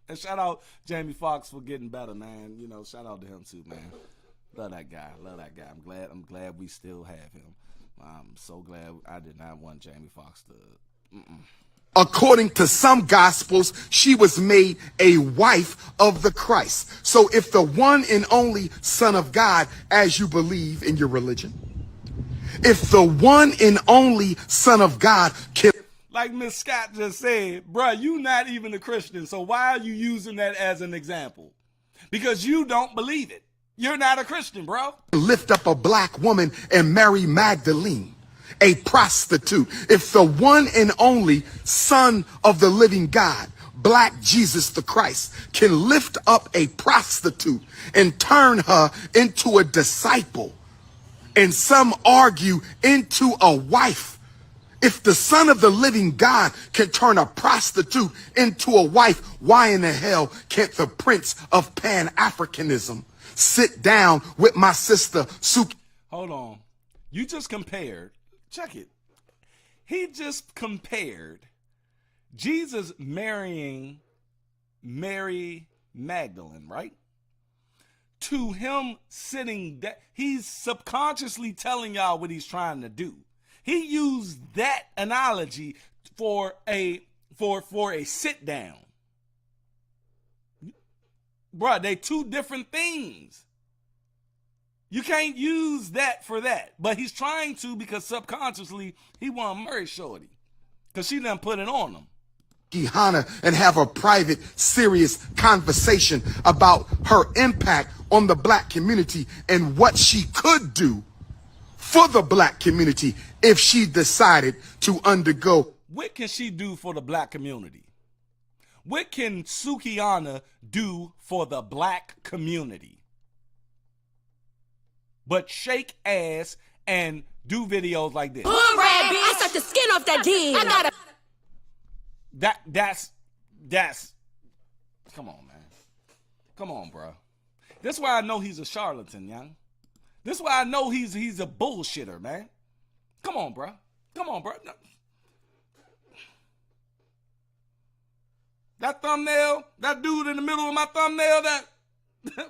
S1: And shout out Jamie Foxx for getting better, man. You know, shout out to him too, man. Love that guy. I'm glad we still have him. I'm so glad I did not want Jamie Foxx to.
S2: According to some gospels, she was made a wife of the Christ. So if the one and only Son of God, as you believe in your religion, if the one and only Son of God can...
S1: Like Miss Scott just said, bruh, you not even a Christian, so why are you using that as an example? Because you don't believe it. You're not a Christian, bro.
S2: Lift up a black woman and Mary Magdalene, a prostitute. If the one and only Son of the living God, Black Jesus the Christ, can lift up a prostitute and turn her into a disciple, and some argue into a wife, if the Son of the living God can turn a prostitute into a wife, why in the hell can't the Prince of Pan-Africanism sit down with my sister Suki?
S1: Hold on. You just compared, check it. He just compared Jesus marrying Mary Magdalene, right? To him sitting that he's subconsciously telling y'all what he's trying to do. He used that analogy for a sit down. Bruh, they two different things. You can't use that for that. But he's trying to, because subconsciously he want to marry Shorty. Because she done put it on him.
S2: Sukihana and have a private, serious conversation about her impact on the black community and what she could do for the black community if she decided to undergo.
S1: What can she do for the black community? What can Sukihana do for the black community? But shake ass and do videos like this.
S5: I sucked the skin off that dick. I gotta.
S1: That's. Come on, man. Come on, bro. That's why I know he's a charlatan, young. This is why I know he's a bullshitter, man. Come on, bro. Come on, bro. No. That thumbnail, that dude in the middle of my thumbnail, that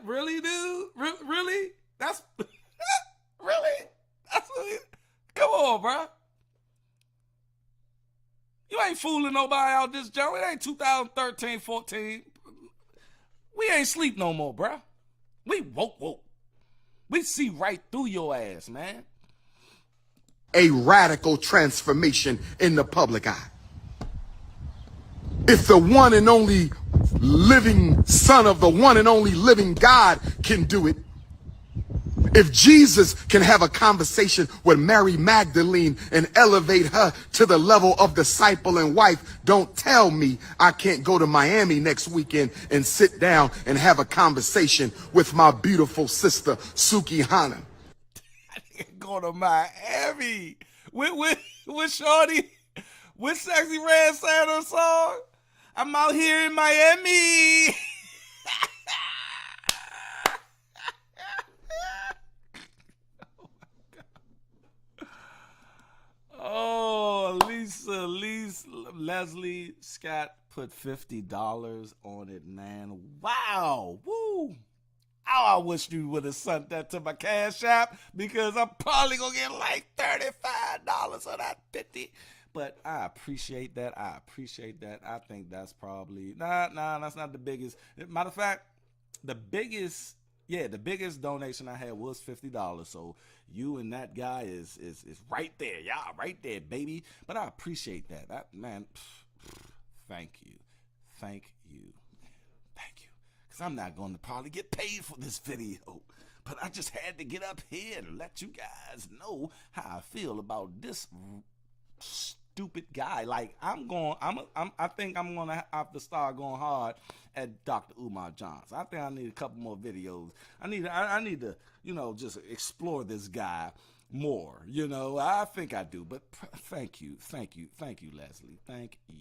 S1: really, dude? Really? That's really? That's what come on, bro. You ain't fooling nobody out this joint. It ain't 2013, 14. We ain't sleep no more, bruh. We woke. We see right through your ass, man.
S2: A radical transformation in the public eye. If the one and only living Son of the one and only living God can do it, if Jesus can have a conversation with Mary Magdalene and elevate her to the level of disciple and wife, don't tell me I can't go to Miami next weekend and sit down and have a conversation with my beautiful sister, Sukihana.
S1: Go to Miami with Shorty, with Sexy Red Santa song. I'm out here in Miami. Oh, Leslie Scott put $50 on it, man. Wow. Woo. Oh, I wish you would have sent that to my Cash App, because I'm probably going to get like $35 on that 50. But I appreciate that. I think that's probably, that's not the biggest. Matter of fact, the biggest donation I had was $50. So you and that guy is right there. Y'all right there, baby. But I appreciate that. Man, thank you. Because I'm not going to probably get paid for this video. But I just had to get up here and let you guys know how I feel about this stupid guy. Like, I think I'm going to have to start going hard at Dr. Umar Johnson. I think I need a couple more videos. I need to, just explore this guy more. I think I do. But thank you, Leslie. Thank you.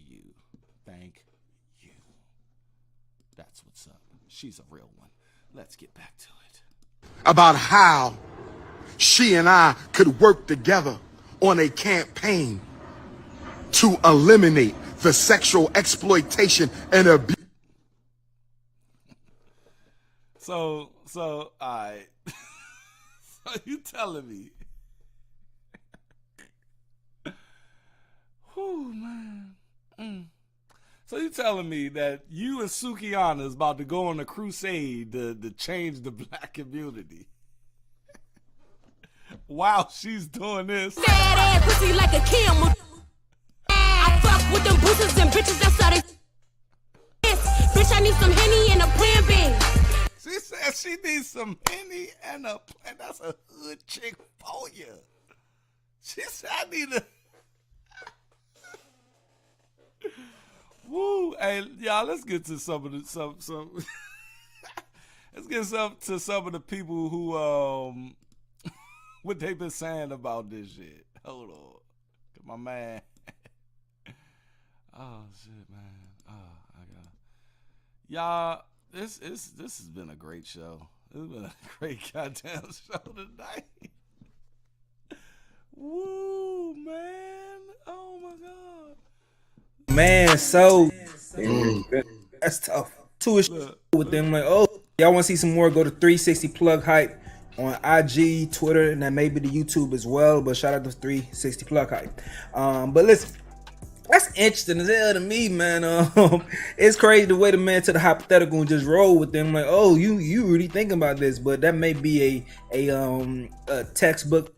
S1: That's what's up. She's a real one. Let's get back to it.
S2: About how she and I could work together on a campaign to eliminate the sexual exploitation and abuse.
S1: So, alright. So you telling me? Whew, man. So you telling me that you and Sukihana is about to go on a crusade to change the black community? While she's doing this.
S5: Fat ass pussy like a camel. I fuck with them boosters and bitches that's how they. Bitch, I need some Henny and a Plan B.
S1: She said she needs some Henny and a Plan. That's a hood chick for you. She said I need a. Woo! Hey, y'all, let's get to some of the let's get to some of the people who what they been saying about this shit. Hold on, my man. Oh shit, man. Oh, I got y'all. This has been a great show. This has been a great goddamn show tonight. Woo, man! Oh my god.
S7: Man, so that's tough. Two ish with them. Like, oh, y'all want to see some more? Go to 360 Plug Hype on IG, Twitter, and then maybe the YouTube as well. But shout out to 360 Plug Hype. But listen, that's interesting as hell to me, man. It's crazy the way the man to the hypothetical and just roll with them. Like, oh, you really thinking about this? But that may be a textbook.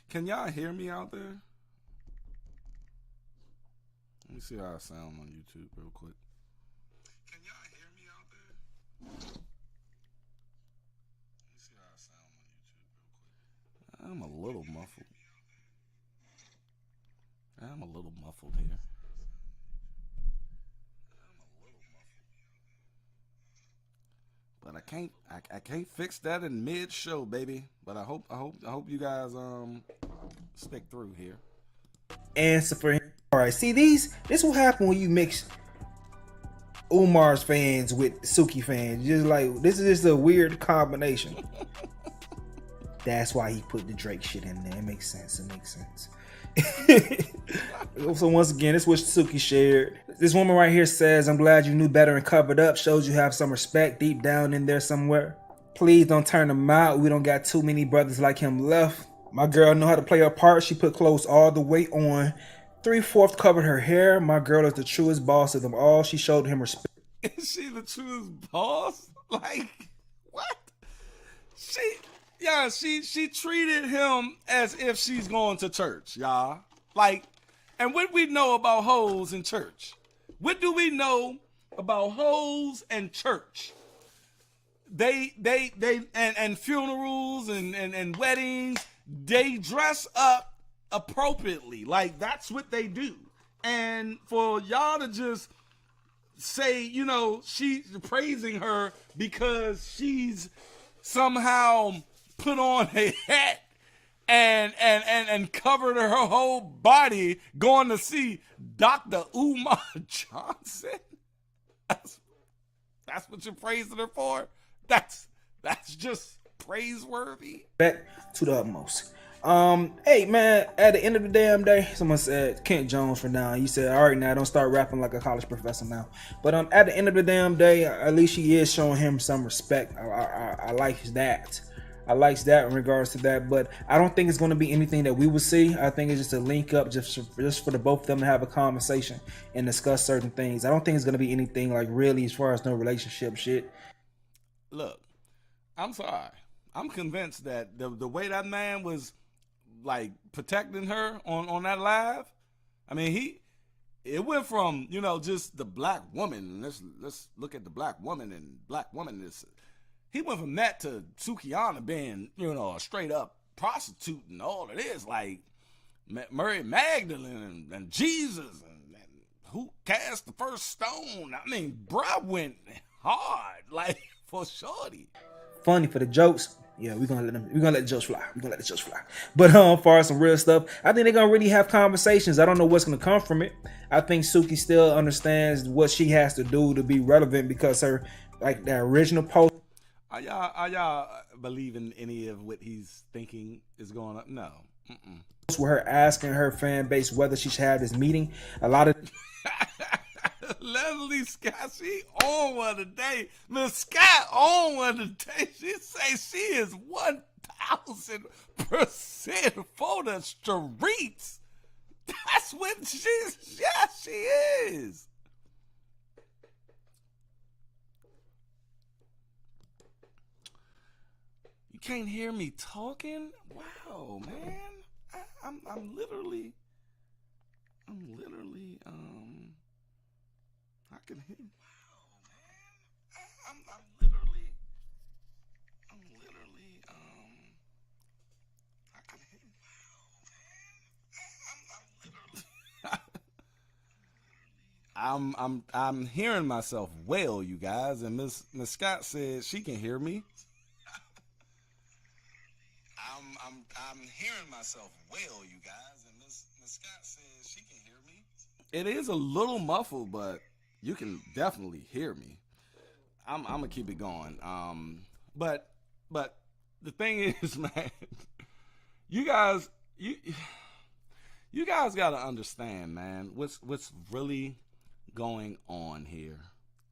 S1: Can y'all hear me out there? Let me see how I sound on YouTube real quick. Can y'all hear me out there? Let me see how I sound on YouTube real quick. I'm a little muffled here. But I can't fix that in mid show, baby. But I hope you guys stick through here.
S7: Answer for him. All right, see this will happen when you mix Umar's fans with Suki fans. Just like this is just a weird combination. That's why he put the Drake shit in there. It makes sense. So once again, this was Suki shared. This woman right here says, "I'm glad you knew better and covered up. Shows you have some respect deep down in there somewhere. Please don't turn him out. We don't got too many brothers like him left. My girl know how to play her part. She put clothes all the way on. 3/4 covered her hair. My girl is the truest boss of them all. She showed him respect.
S1: Is she the truest boss? Like, what? She treated him as if she's going to church, y'all. Like, and what we know about hoes in church? What do we know about hoes and church? They and funerals and weddings, they dress up appropriately. Like, that's what they do. And for y'all to just say, you know, she's praising her because she's somehow put on a hat and covered her whole body going to see Dr. Umar Johnson. That's what you're praising her for? That's just praiseworthy.
S7: Back to the utmost. Hey man, at the end of the damn day, someone said Kent Jones for now. You said, all right, now don't start rapping like a college professor now. But at the end of the damn day, at least she is showing him some respect. I like that. I like that in regards to that, but I don't think it's going to be anything that we will see. I think it's just a link up just for the both of them to have a conversation and discuss certain things. I don't think it's going to be anything like really as far as no relationship shit.
S1: Look, I'm sorry. I'm convinced that the way that man was like protecting her on that live, I mean, it went from, you know, just the black woman. Let's look at the black woman and black woman is. He went from that to Sukihana being, you know, a straight up prostitute and all it is, like Mary Magdalene and Jesus and who cast the first stone. I mean, bruh went hard, like for shorty.
S7: Funny for the jokes. Yeah, we're gonna let the jokes fly. But as far as some real stuff, I think they're gonna really have conversations. I don't know what's gonna come from it. I think Suki still understands what she has to do to be relevant because her, like, the original post.
S1: Are y'all believing any of what he's thinking is going on? No.
S7: With her asking her fan base whether she should have this meeting. A lot of
S1: Leslie Scott, she on one today. Miss Scott on one today. She say she is 1000% for the streets. That's what she is. You can't hear me talking? Wow, man. I'm literally I can hear. Wow, man. I'm literally I can hear. Wow, man. I'm hearing myself well, you guys, and Miss Scott said she can hear me. I'm hearing myself well, you guys, and Miss Scott says she can hear me. It is a little muffled, but you can definitely hear me. I'm gonna keep it going. But the thing is, man, you guys gotta understand, man, what's really going on here,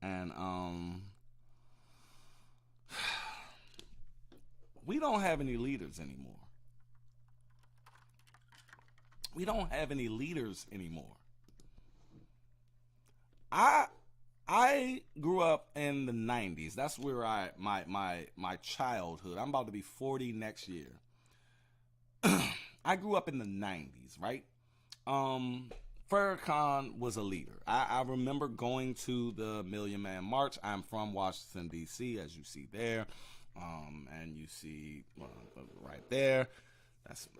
S1: and we don't have any leaders anymore. We don't have any leaders anymore. I grew up in the 90s. That's where my childhood. I'm about to be 40 next year. I grew up in the 90s, right? Farrakhan was a leader. I remember going to the Million Man March. I'm from Washington, D.C., as you see there. And you see right there, that's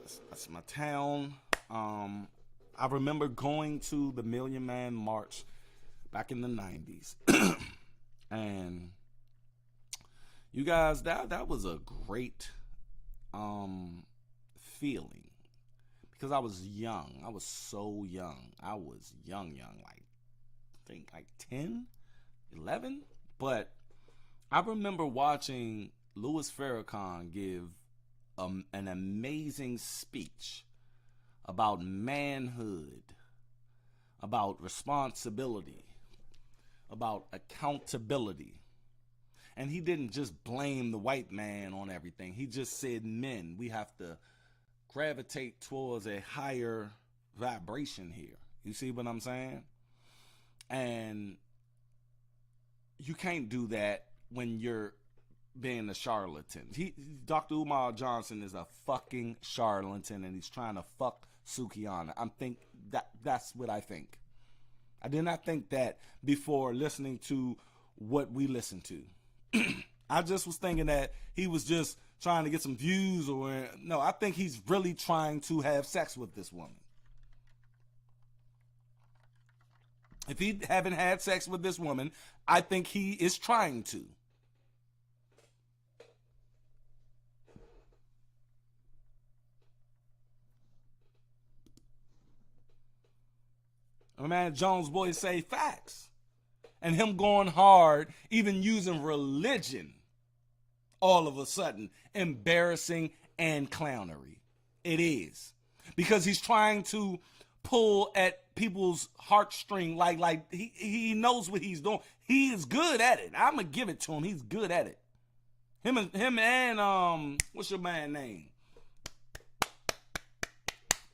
S1: my town. I remember going to the Million Man March back in the 90s. And you guys, that was a great feeling because I was young. I was so young. I was young, like I think like 10, 11. But I remember watching Louis Farrakhan give an amazing speech about manhood, about responsibility, about accountability. And he didn't just blame the white man on everything. He just said, men, we have to gravitate towards a higher vibration here. You see what I'm saying? And you can't do that when you're being a charlatan. Dr. Umar Johnson is a fucking charlatan, and he's trying to fuck Sukihana. That's what I think. I did not think that before listening to what we listened to. I just was thinking that he was just trying to get some views, or no, I think he's really trying to have sex with this woman. If he haven't had sex with this woman, I think he is trying to. My man Jones boy say facts. And him going hard, even using religion, all of a sudden, embarrassing and clownery. It is. Because he's trying to pull at people's heartstring like he knows what he's doing. He is good at it. I'm gonna give it to him. He's good at it. Him and what's your man name?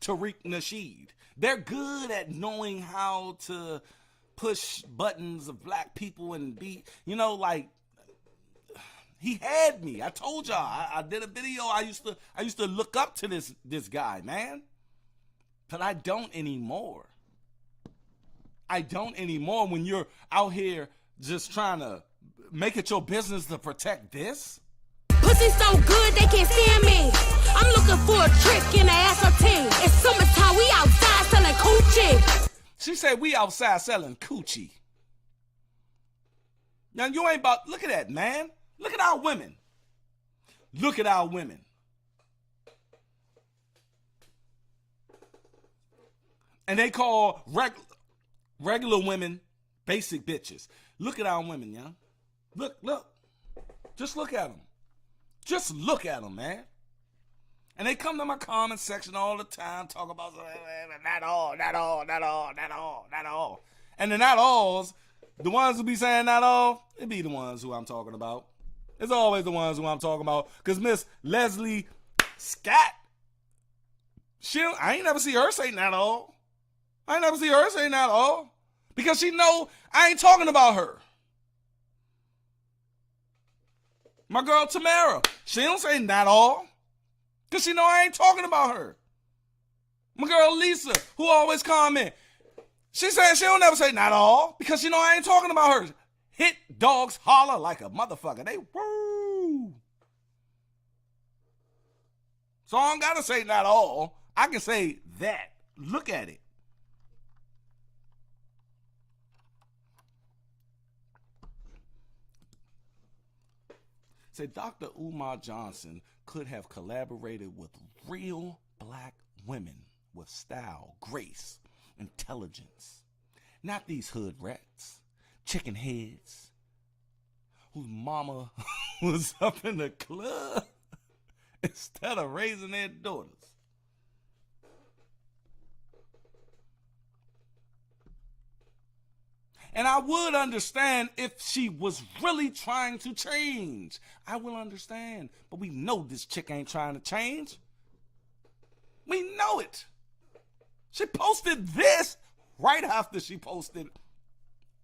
S1: Tariq Nasheed. They're good at knowing how to push buttons of black people and be, like, he had me. I told y'all. I did a video. I used to look up to this guy, man. But I don't anymore. I don't anymore when you're out here just trying to make it your business to protect this.
S5: Pussy so good they can't stand me. I'm looking for a trick in the ass or team. It's summertime, we outside selling coochie.
S1: She said we outside selling coochie. Now you ain't about, look at that, man. Look at our women. Look at our women. And they call regular women basic bitches. Look at our women, y'all. Look. Just look at them. Just look at them, man. And they come to my comment section all the time, talk about not all. And the not alls, the ones who be saying not all, it be the ones who I'm talking about. It's always the ones who I'm talking about. Because Miss Leslie Scott, I ain't never see her say not all. I ain't never see her say not all. Because she know I ain't talking about her. My girl Tamara, she don't say not all. Because she know I ain't talking about her. My girl Lisa, who always comment, she said she don't never say not all. Because she know I ain't talking about her. Hit dogs holler like a motherfucker. They woo. So I don't got to say not all. I can say that. Look at it. Say Dr. Umar Johnson could have collaborated with real black women with style, grace, intelligence. Not these hood rats, chicken heads, whose mama was up in the club instead of raising their daughters. And I would understand if she was really trying to change. I will understand. But we know this chick ain't trying to change. We know it. She posted this right after she posted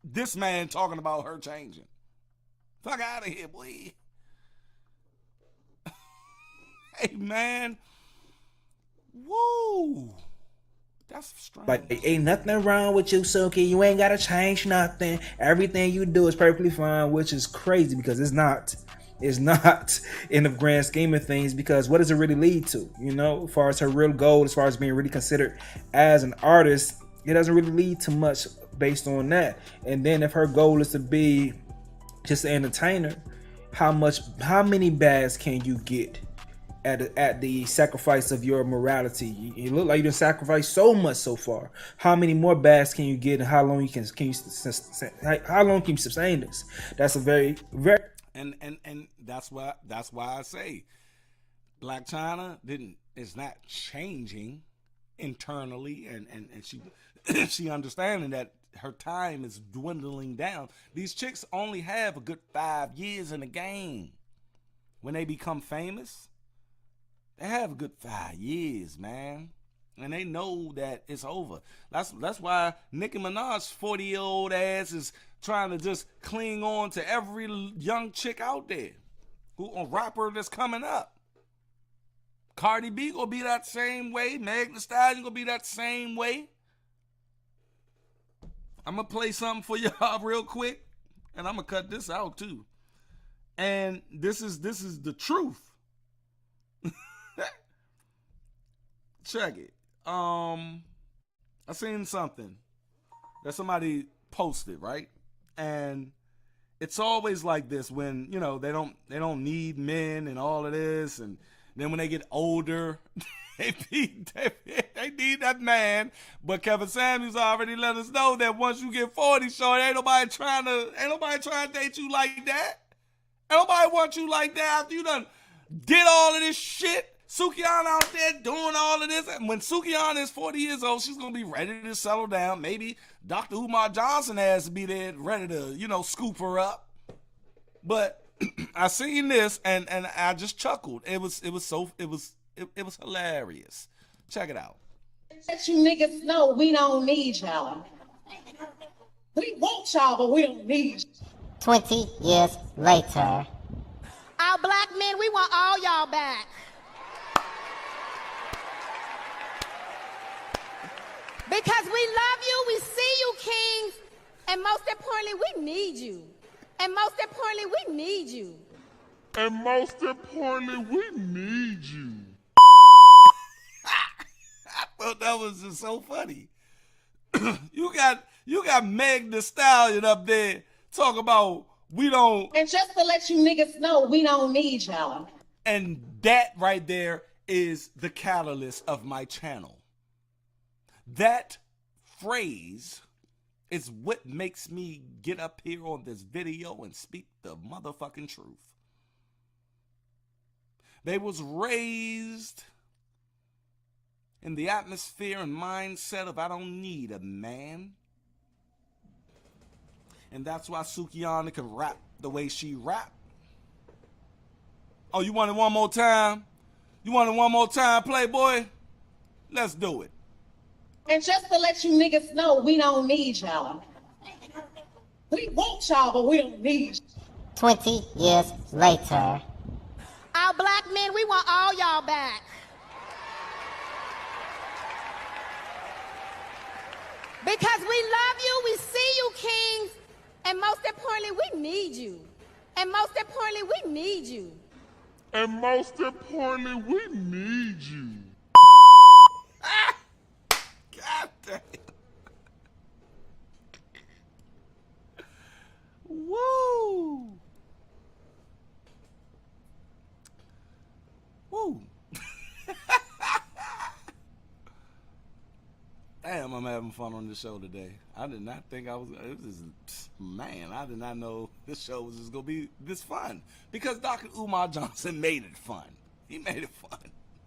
S1: this man talking about her changing. Fuck out of here, boy. Hey, man. Woo. That's strange.
S7: Like, ain't nothing wrong with you, Suki. You ain't gotta change nothing. Everything you do is perfectly fine, which is crazy because it's not. It's not in the grand scheme of things, because what does it really lead to? As far as her real goal, as far as being really considered as an artist, it doesn't really lead to much based on that. And then if her goal is to be just an entertainer, how many bags can you get at the sacrifice of your morality? You look like you done sacrificed so much so far. How many more bags can you get, and how long can you sustain this? That's a very
S1: and that's why I say Black China is not changing internally, and she understanding that her time is dwindling down. These chicks only have a good 5 years in the game. When they become famous, they have a good 5 years, man. And they know that it's over. That's why Nicki Minaj's 40-year-old ass is trying to just cling on to every young chick out there, who a rapper that's coming up. Cardi B gonna be that same way. Meg Thee Stallion gonna be that same way. I'm gonna play something for y'all real quick, and I'm gonna cut this out too. And this is the truth. Check it. I seen something that somebody posted, right? And it's always like this when, you know, they don't need men and all of this, and then when they get older, they need that man. But Kevin Samuels already let us know that once you get 40, short, ain't nobody trying to date you like that. Ain't nobody want you like that after you done did all of this shit. Sukihana out there doing all of this. And when Sukihana is 40 years old, she's going to be ready to settle down. Maybe Dr. Umar Johnson has to be there ready to, you know, scoop her up. But I seen this and I just chuckled. It was hilarious. Check it out.
S8: Let you niggas know we don't need y'all. We want y'all, but we don't need you.
S9: 20 years later.
S5: Our black men, we want all y'all back. Because we love you, we see you, kings, and most importantly, we need you. And most importantly, we need you.
S10: And most importantly, we need you.
S1: I thought that was just so funny. You got Meg Thee Stallion up there talking about we don't.
S8: And just to let you niggas know, we don't need y'all.
S1: And that right there is the catalyst of my channel. That phrase is what makes me get up here on this video and speak the motherfucking truth. They was raised in the atmosphere and mindset of I don't need a man. And that's why Sukihana can rap the way she rap. Oh, you want it one more time? You want it one more time, Playboy? Let's do it.
S8: And just to let you niggas know, we don't need y'all. We want y'all, but we don't need you.
S9: 20 years later.
S5: Our black men, we want all y'all back. Because we love you, we see you, kings, and most importantly, we need you. And most importantly, we need you.
S10: And most importantly, we need you.
S1: God damn. Woo. Woo. Damn, I'm having fun on this show today. I did not think I was. I did not know this show was just gonna be this fun because Dr. Umar Johnson made it fun. He made it fun.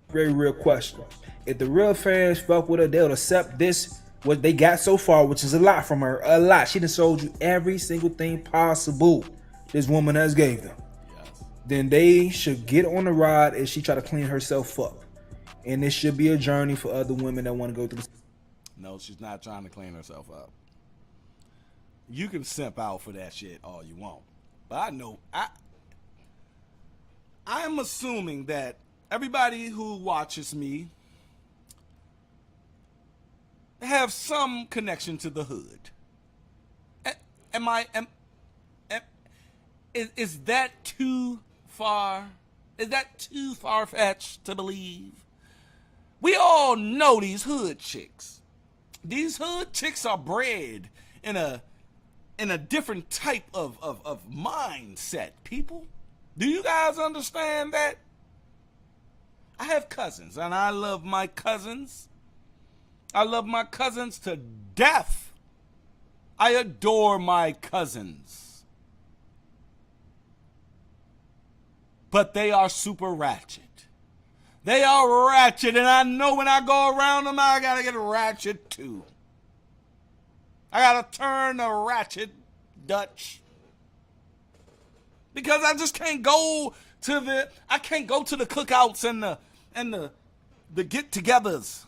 S7: Very real question. If the real fans fuck with her, they'll accept this, what they got so far, which is a lot from her. A lot. She done sold you every single thing possible this woman has gave them.
S1: Yes.
S7: Then they should get on the ride as she try to clean herself up. And this should be a journey for other women that want to go through this.
S1: No, she's not trying to clean herself up. You can simp out for that shit all you want. But I know, I'm assuming that everybody who watches me have some connection to the hood. Is that too far? Is that too far-fetched to believe? We all know these hood chicks. These hood chicks are bred in a different type of mindset, people. Do you guys understand that? I have cousins, and I love my cousins. I love my cousins to death. I adore my cousins. But they are super ratchet. They are ratchet, and I know when I go around them, I gotta get ratchet too. I gotta turn the ratchet Dutch. Because I just can't go to the cookouts and the get-togethers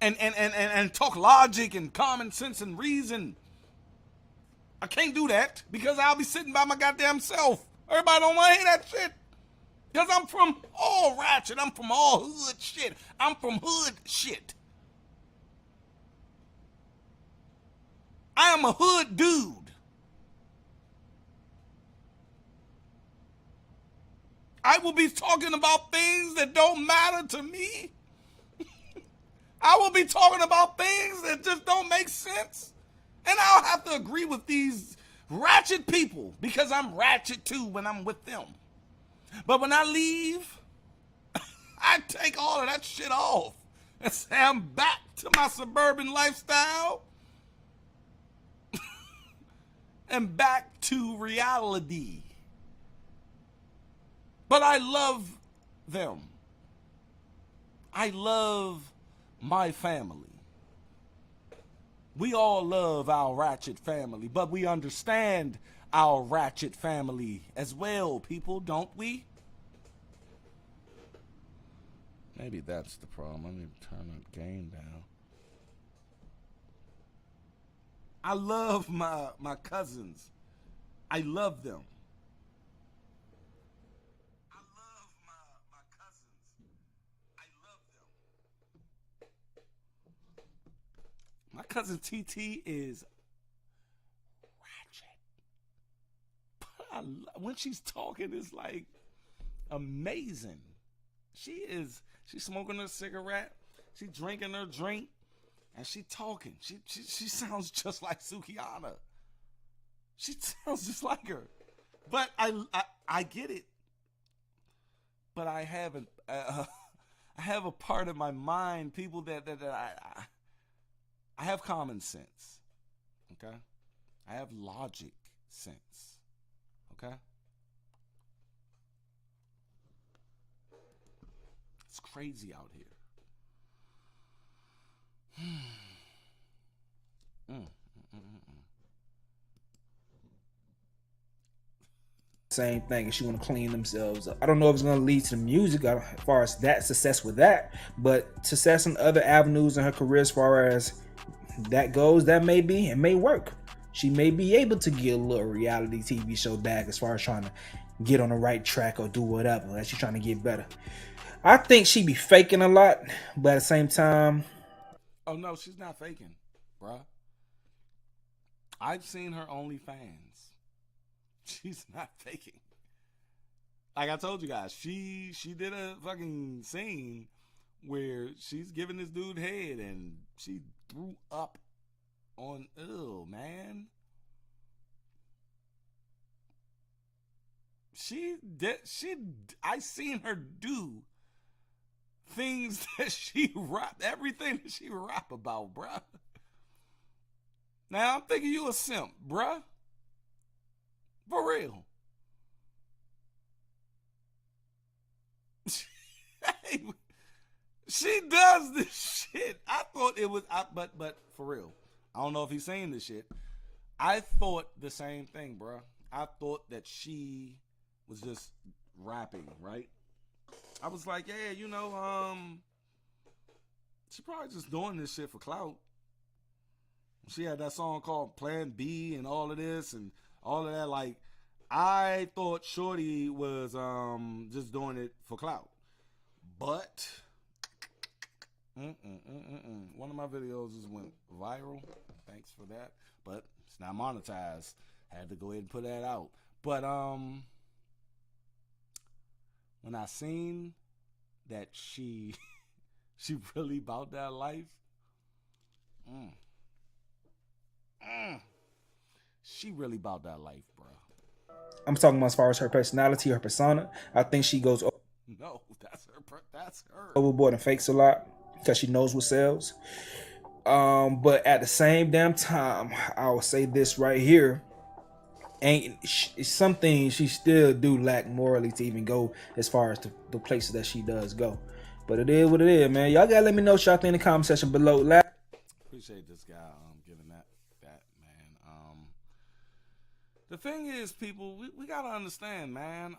S1: and talk logic and common sense and reason. I can't do that because I'll be sitting by my goddamn self. Everybody don't want to hear that shit. Because I'm from all ratchet. I'm from all hood shit. I'm from hood shit. I am a hood dude. I will be talking about things that don't matter to me. I will be talking about things that just don't make sense. And I'll have to agree with these ratchet people because I'm ratchet too when I'm with them. But when I leave, I take all of that shit off and say I'm back to my suburban lifestyle and back to reality. But I love them. I love my family. We all love our ratchet family, but we understand our ratchet family as well, people, don't we? Maybe that's the problem. I need to turn that game down. I love my cousins. I love them. I love my cousins. I love them. My cousin TT is ratchet. But when she's talking, it's like amazing. She's smoking her cigarette, she drinking her drink, and she talking. She sounds just like Sukihana. She sounds just like her. But I get it. But I haven't. I have a part of my mind, people that I have common sense. Okay, I have logic sense. Okay. It's crazy out here.
S7: Same thing, and she want to clean themselves up. I don't know if it's going to lead to the music as far as that success with that, but success in other avenues in her career as far as that goes, that may be, it may work. She may be able to get a little reality TV show back as far as trying to get on the right track or do whatever as she's trying to get better. I think she be faking a lot, but at the same time...
S1: Oh, no, she's not faking, bruh. I've seen her OnlyFans. She's not faking. Like I told you guys, she did a fucking scene where she's giving this dude head and she threw up on, ew, man. I seen her do things that she rap, everything that she rap about, bruh. Now I'm thinking you a simp, bruh. For real. Hey, she does this shit. I thought it was, but for real, I don't know if he's saying this shit. I thought the same thing, bruh. I thought that she was just rapping, right? I was like, yeah, you know, she probably just doing this shit for clout. She had that song called Plan B and all of this and all of that. Like, I thought Shorty was just doing it for clout. But one of my videos just went viral. Thanks for that. But it's not monetized. Had to go ahead and put that out. But when I seen that she really about that life, she really about that life, bro.
S7: I'm talking about as far as her personality, her persona. I think she goes
S1: no, that's her
S7: overboard and fakes a lot because she knows what sells. But at the same damn time, I will say this right here. Some things she still do lack morally to even go as far as the places that she does go. But it is what it is, man. Y'all gotta let me know what y'all think in the comment section below.
S1: Appreciate this guy giving that man. The thing is, people, we gotta understand, man.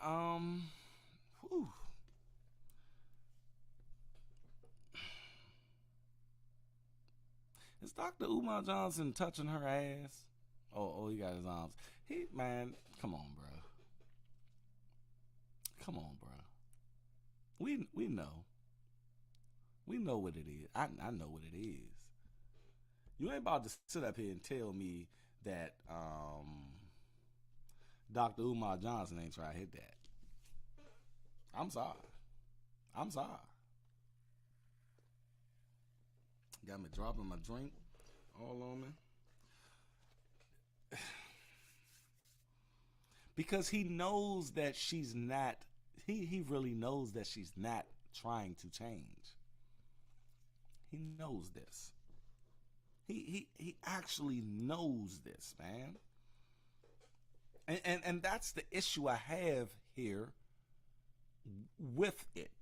S1: Is Dr. Umar Johnson touching her ass? Oh, he got his arms. Man, come on, bro. Come on, bro. We know. We know what it is. I know what it is. You ain't about to sit up here and tell me that Dr. Umar Johnson ain't trying to hit that. I'm sorry. Got me dropping my drink all on me. Because he knows that she's not, he really knows that she's not trying to change. He knows this. He actually knows this, man. And that's the issue I have here with it.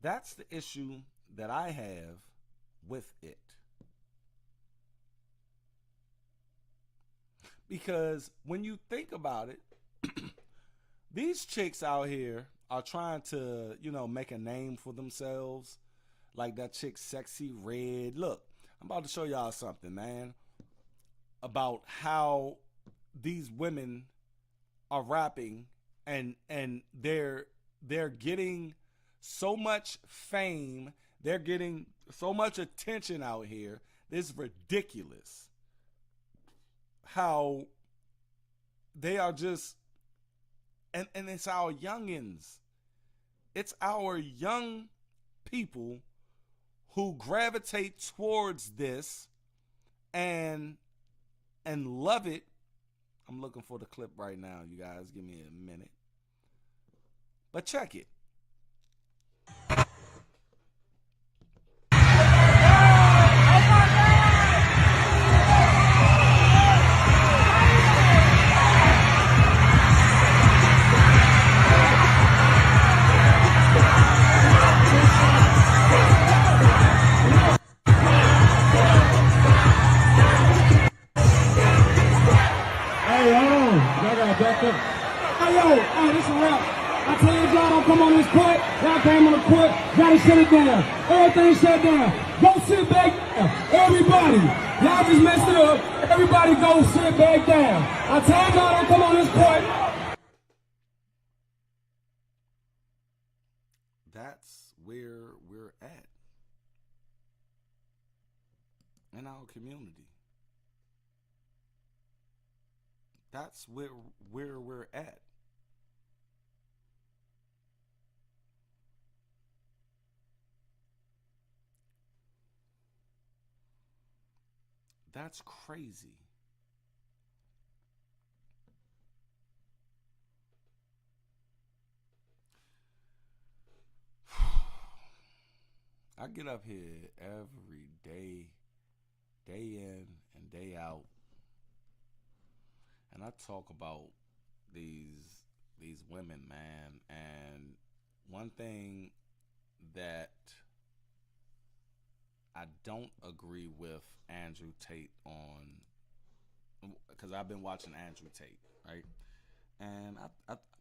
S1: That's the issue that I have with it. Because when you think about it, these chicks out here are trying to, make a name for themselves. Like that chick, Sexy Red. Look, I'm about to show y'all something, man, about how these women are rapping and they're getting so much fame. They're getting so much attention out here. This is ridiculous. How they are just, and it's our youngins. It's our young people who gravitate towards this and love it. I'm looking for the clip right now, you guys. Give me a minute. But check it.
S11: This is a rap. I told y'all don't come on this court. Y'all came on the court. Gotta shut it down. Everything shut down. Go sit back down. Everybody. Y'all just messed it up. Everybody go sit back down. I told y'all don't come on this court.
S1: That's where we're at in our community. That's where we're at. That's crazy. I get up here every day, day in and day out, and I talk about these women, man. And one thing that I don't agree with Andrew Tate on, because I've been watching Andrew Tate, right? And I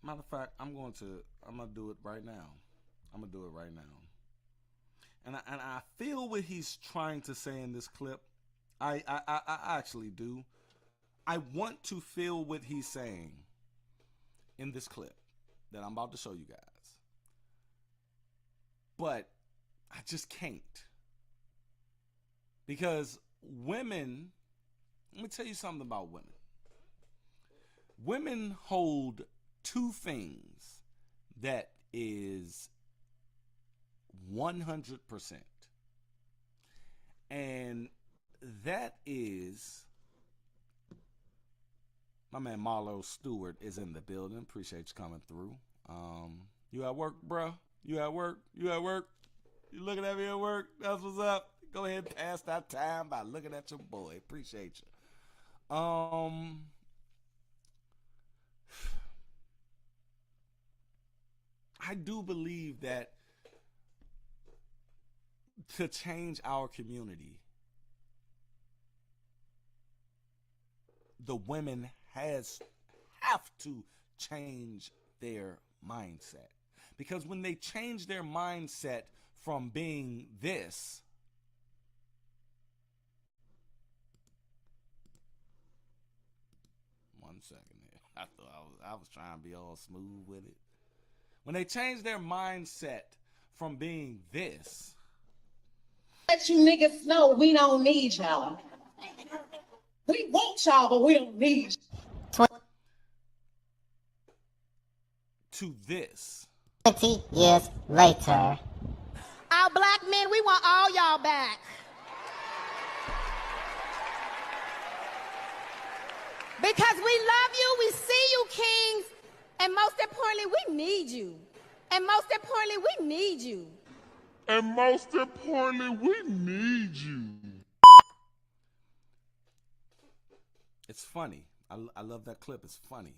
S1: matter of fact, I'm gonna do it right now. And I feel what he's trying to say in this clip. I actually do. I want to feel what he's saying in this clip that I'm about to show you guys. But I just can't. Because women, let me tell you something about women. Women hold two things that is 100%. And that is, my man Marlo Stewart is in the building. Appreciate you coming through. You at work, bro? You at work? You looking at me at work? That's what's up. Go ahead and pass that time by looking at your boy. Appreciate you. I do believe that to change our community, the women have to change their mindset. Because when they change their mindset from being this. One second here. I thought I was trying to be all smooth with it. When they change their mindset from being this.
S8: Let you niggas know we don't need y'all. We want y'all, but we don't need you.
S1: To this.
S9: 20 years later.
S5: Our black men, we want all y'all back. Because we love you, we see you, kings, and most importantly, we need you. And most importantly, we need you.
S10: And most importantly, we need you.
S1: It's funny. I love that clip. It's funny.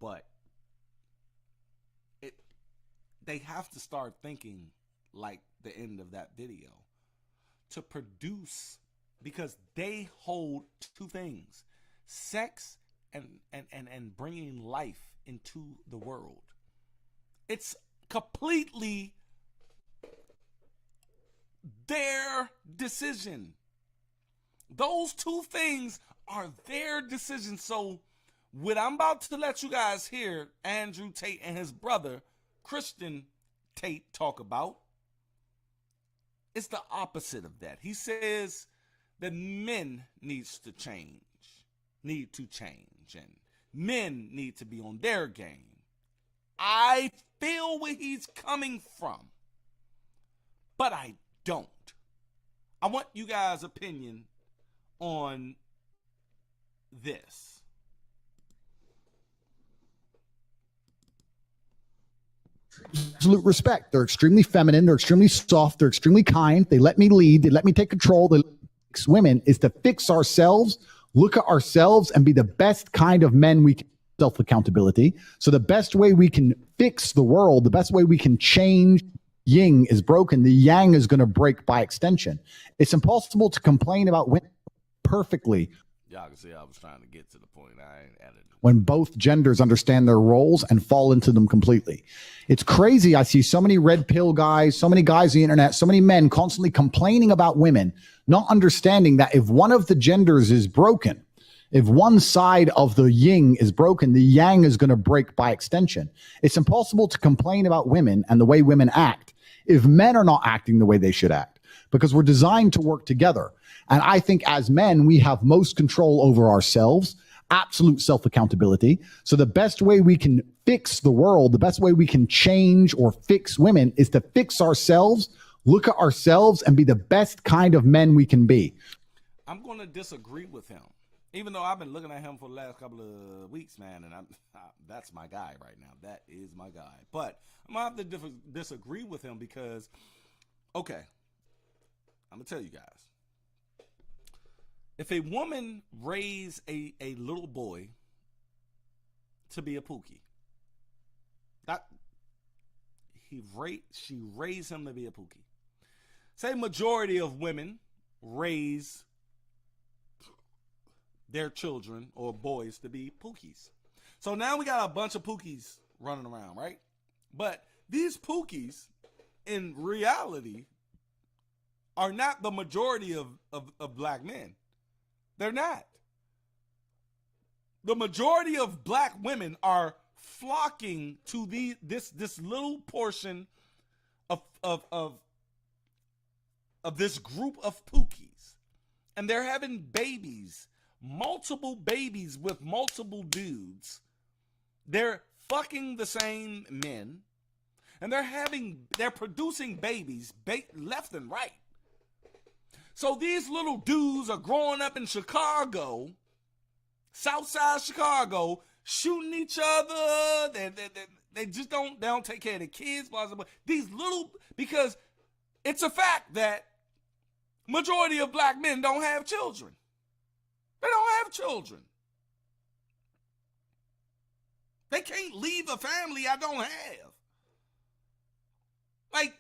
S1: But they have to start thinking like the end of that video to produce, because they hold two things: sex and bringing life into the world. It's completely their decision. Those two things are their decision. So what I'm about to let you guys hear Andrew Tate and his brother Christian Tate talk about, it's the opposite of that. He says that men need to change, and men need to be on their game. I feel where he's coming from, but I don't. I want you guys' opinion on this.
S12: Absolute respect. They're extremely feminine. They're extremely soft. They're extremely kind. They let me lead. They let me take control. They fix women is to fix ourselves, look at ourselves, and be the best kind of men we can. Self-accountability. So the best way we can fix the world, the best way we can change, yin is broken. The yang is going to break by extension. It's impossible to complain about women perfectly.
S1: Y'all can see I was trying to get to the point. I ain't edited.
S12: When both genders understand their roles and fall into them completely. It's crazy. I see so many red pill guys, so many guys on the internet, so many men constantly complaining about women, not understanding that if one of the genders is broken, if one side of the yin is broken, the yang is going to break by extension. It's impossible to complain about women and the way women act if men are not acting the way they should act, because we're designed to work together. And I think as men, we have most control over ourselves, absolute self-accountability. So the best way we can fix the world, the best way we can change or fix women is to fix ourselves, look at ourselves, and be the best kind of men we can be.
S1: I'm going to disagree with him. Even though I've been looking at him for the last couple of weeks, man, and that's my guy right now. That is my guy. But I'm going to have to disagree with him because, okay, I'm going to tell you guys. If a woman raised a little boy to be a POOKIE, she raised him to be a POOKIE. Say majority of women raise their children or boys to be POOKIEs. So now we got a bunch of POOKIEs running around, right? But these POOKIEs, in reality, are not the majority of black men. They're not. The majority of black women are flocking to this little portion of this group of POOKIEs. And they're having babies, multiple babies with multiple dudes. They're fucking the same men, and they're producing babies left and right. So these little dudes are growing up in Chicago, Southside Chicago, shooting each other. They just don't take care of the kids. Blah, blah, blah. These little, because it's a fact that majority of black men don't have children. They don't have children. They can't leave a family I don't have. Like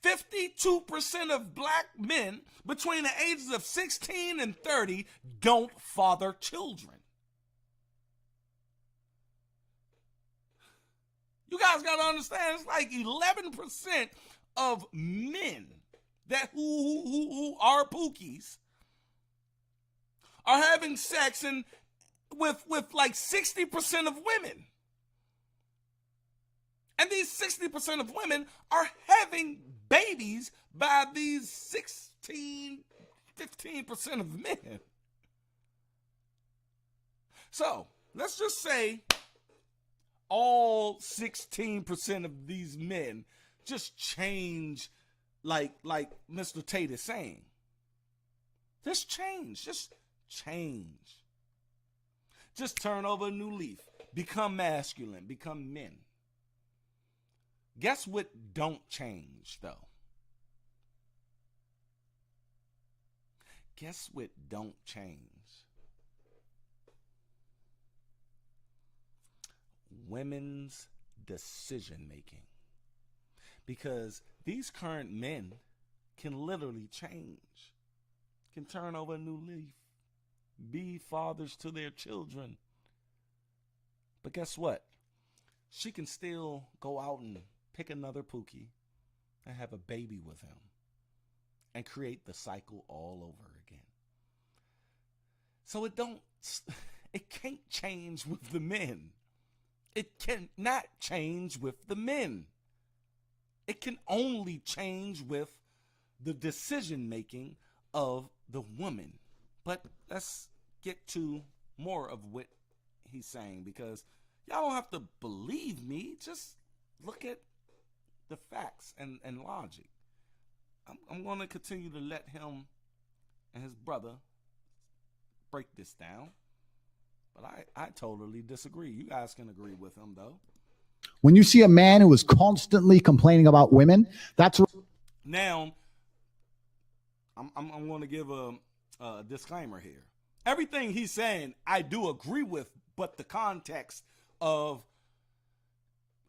S1: 52% of black men between the ages of 16 and 30 don't father children. You guys got to understand, it's like 11% of men that who are pookies are having sex and with like 60% of women. And these 60% of women are having babies by these 15% of men. So let's just say all 16% of these men just change like Mr. Tate is saying. Just change. Just turn over a new leaf. Become masculine. Become men. Guess what don't change, though? Guess what don't change? Women's decision making. Because these current men can literally change, can turn over a new leaf, be fathers to their children. But guess what? She can still go out and pick another pookie and have a baby with him and create the cycle all over again. So it can't change with the men. It cannot change with the men. It can only change with the decision making of the woman. But let's get to more of what he's saying, because y'all don't have to believe me. Just look at the facts and logic. I'm going to continue to let him and his brother break this down. But I totally disagree. You guys can agree with him, though.
S12: When you see a man who is constantly complaining about women, that's...
S1: Now, I'm going to give a disclaimer here. Everything he's saying, I do agree with, but the context of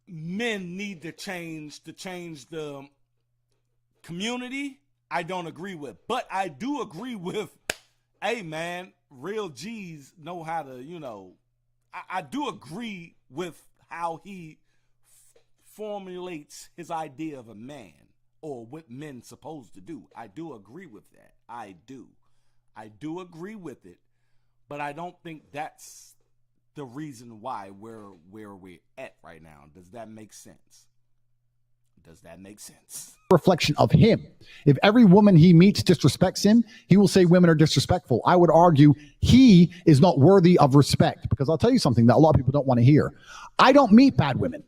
S1: men need to change the community, I don't agree with. But I do agree with, hey man, real G's know how to, I do agree with how he formulates his idea of a man or what men supposed to do. I do agree with that. I do agree with it, but I don't think that's the reason why we're where we're at right now. Does that make sense?
S12: Reflection of him. If every woman he meets disrespects him, he will say women are disrespectful. I would argue he is not worthy of respect, because I'll tell you something that a lot of people don't want to hear. I don't meet bad women.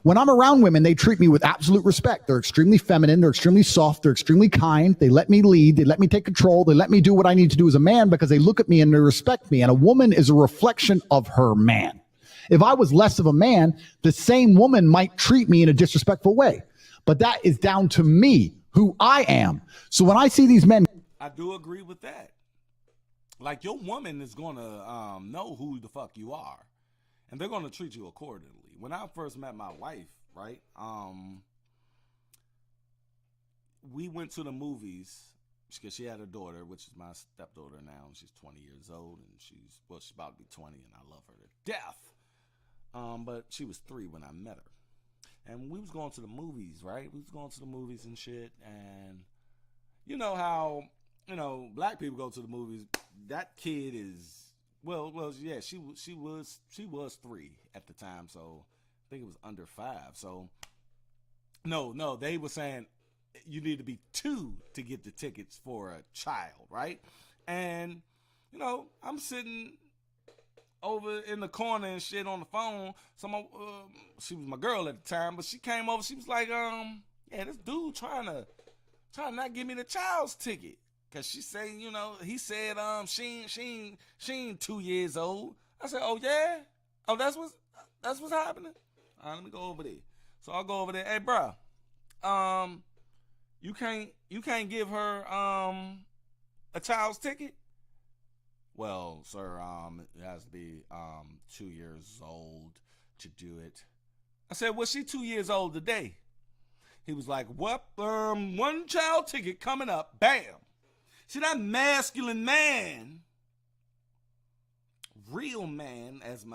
S12: When I'm around women, they treat me with absolute respect. They're extremely feminine. They're extremely soft. They're extremely kind. They let me lead. They let me take control. They let me do what I need to do as a man because they look at me and they respect me. And a woman is a reflection of her man. If I was less of a man, the same woman might treat me in a disrespectful way. But that is down to me, who I am. So when I see these men...
S1: I do agree with that. Like, your woman is going to know who the fuck you are. And they're going to treat you accordingly. When I first met my wife, right, we went to the movies because she had a daughter, which is my stepdaughter now. And she's 20 years old, and she's about to be 20, and I love her to death. But she was 3 when I met her. And we was going to the movies, right? We was going to the movies and shit. And you know how, black people go to the movies. That kid is, yeah, she was 3 at the time. So I think it was under 5. So no, they were saying you need to be 2 to get the tickets for a child, right? And, I'm sitting over in the corner and shit on the phone. She was my girl at the time, but she came over. She was like, yeah, this dude trying to not give me the child's ticket. Cause she say, he said, she ain't 2 years old. I said, oh yeah? Oh, that's what's happening? All right, let me go over there. So I'll go over there. Hey, bro, you can't give her, a child's ticket? Well, sir, it has to be 2 years old to do it. I said, well, she 2 years old today. He was like, what? One child ticket coming up. Bam. See, that masculine man, real man as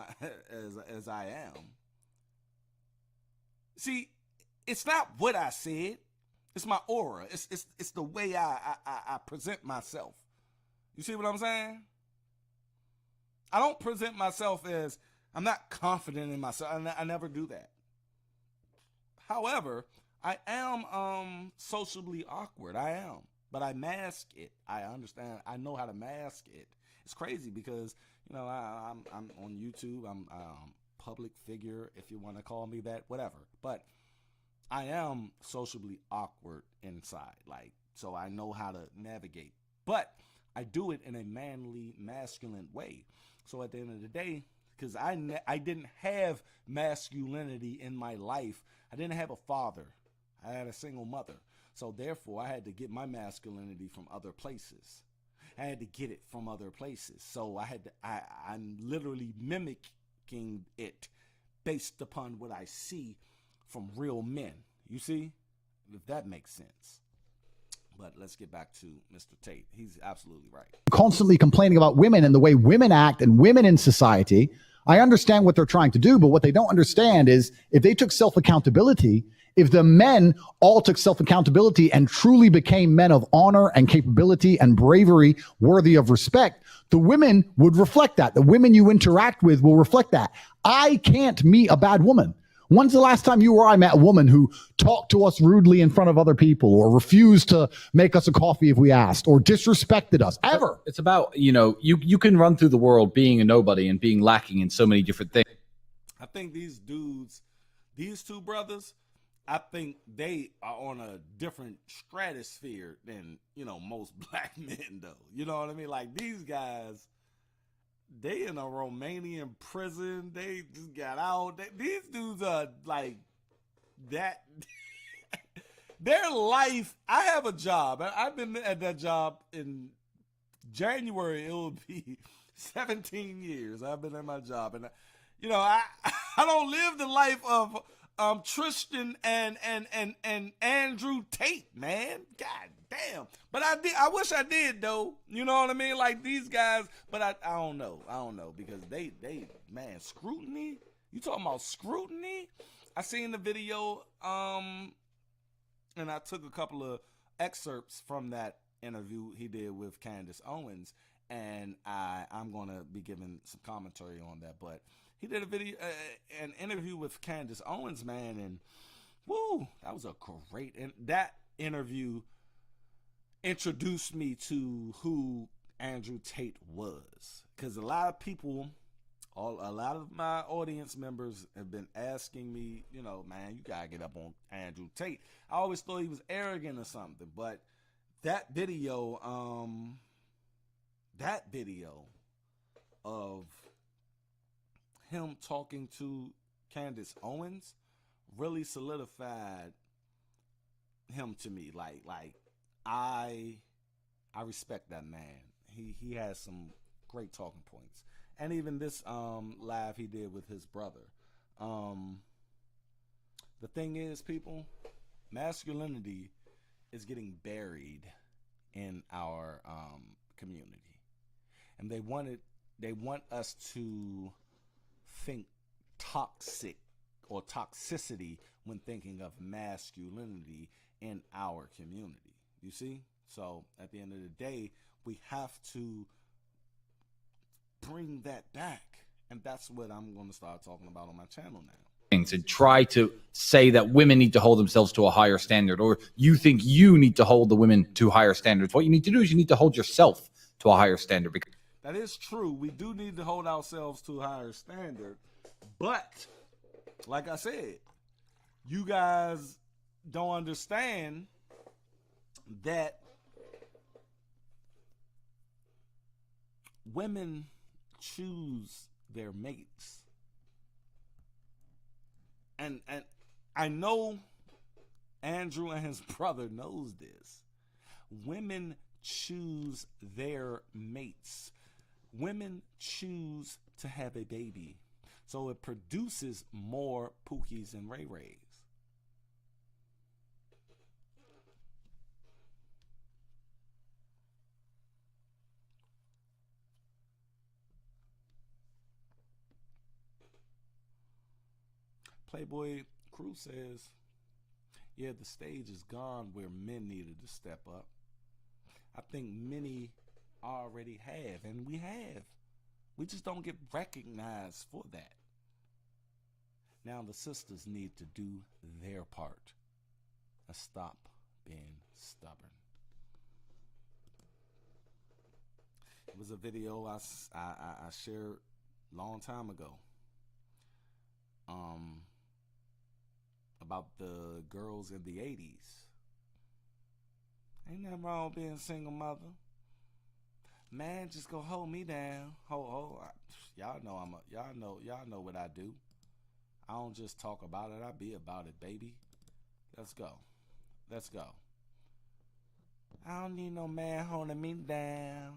S1: I am. See, it's not what I said. It's my aura. It's the way I present myself. You see what I'm saying? I don't present myself as, I'm not confident in myself. I never do that. However, I am socially awkward. I am. But I mask it. I understand. I know how to mask it. It's crazy because, you know, I'm on YouTube. I'm a public figure, if you want to call me that, whatever. But I am socially awkward inside. Like, so I know how to navigate. But I do it in a manly, masculine way. So at the end of the day, because I didn't have masculinity in my life. I didn't have a father. I had a single mother. So therefore, I had to get my masculinity from other places. I had to get it from other places. So I'm literally mimicking it based upon what I see from real men. You see? If that makes sense. But let's get back to Mr. Tate. He's absolutely right.
S12: Constantly complaining about women and the way women act and women in society. I understand what they're trying to do, but what they don't understand is if they took self-accountability, if the men all took self-accountability and truly became men of honor and capability and bravery worthy of respect, the women would reflect that. The women you interact with will reflect that. I can't meet a bad woman. When's the last time you or I met a woman who talked to us rudely in front of other people or refused to make us a coffee if we asked or disrespected us ever?
S13: It's about, you can run through the world being a nobody and being lacking in so many different things.
S1: I think these dudes, these two brothers, I think they are on a different stratosphere than, most black men, though. You know what I mean? Like, these guys, they in a Romanian prison. They just got out. These dudes are like that. Their life, I have a job. I've been at that job in January. It will be 17 years. I've been at my job. And, I don't live the life of Tristan and Andrew Tate, man. God damn. But I wish I did, though. You know what I mean? Like these guys, but I don't know. I don't know because they man, scrutiny. You talking about scrutiny? I seen the video and I took a couple of excerpts from that interview he did with Candace Owens, and I'm going to be giving some commentary on that, but he did a video, an interview with Candace Owens, man, and woo, that was a great, and that interview introduced me to who Andrew Tate was, because a lot of people, a lot of my audience members have been asking me, man, you gotta get up on Andrew Tate. I always thought he was arrogant or something, but that video of him talking to Candace Owens really solidified him to me. Like I respect that man. He has some great talking points. And even this live he did with his brother. The thing is, people, masculinity is getting buried in our community. And they want us to think toxic or toxicity when thinking of masculinity in our community. You see? So at the end of the day, we have to bring that back. And that's what I'm going to start talking about on my channel now.
S13: And try to say that women need to hold themselves to a higher standard, or you think you need to hold the women to higher standards. What you need to do is you need to hold yourself to a higher standard. Because
S1: that is true. We do need to hold ourselves to a higher standard. But, like I said, you guys don't understand that women choose their mates. And I know Andrew and his brother knows this. Women choose their mates. Women choose to have a baby. So it produces more Pookies and Ray Rays. Playboy Crew says, Yeah, the stage is gone where men needed to step up. I think many already have, and we have. We just don't get recognized for that. Now the sisters need to do their part and stop being stubborn. It was a video I shared a long time ago about the girls in the 80s. Ain't nothing wrong with being a single mother. Man, just go hold me down. Y'all know what I do. I don't just talk about it, I be about it, baby. Let's go. I don't need no man holding me down.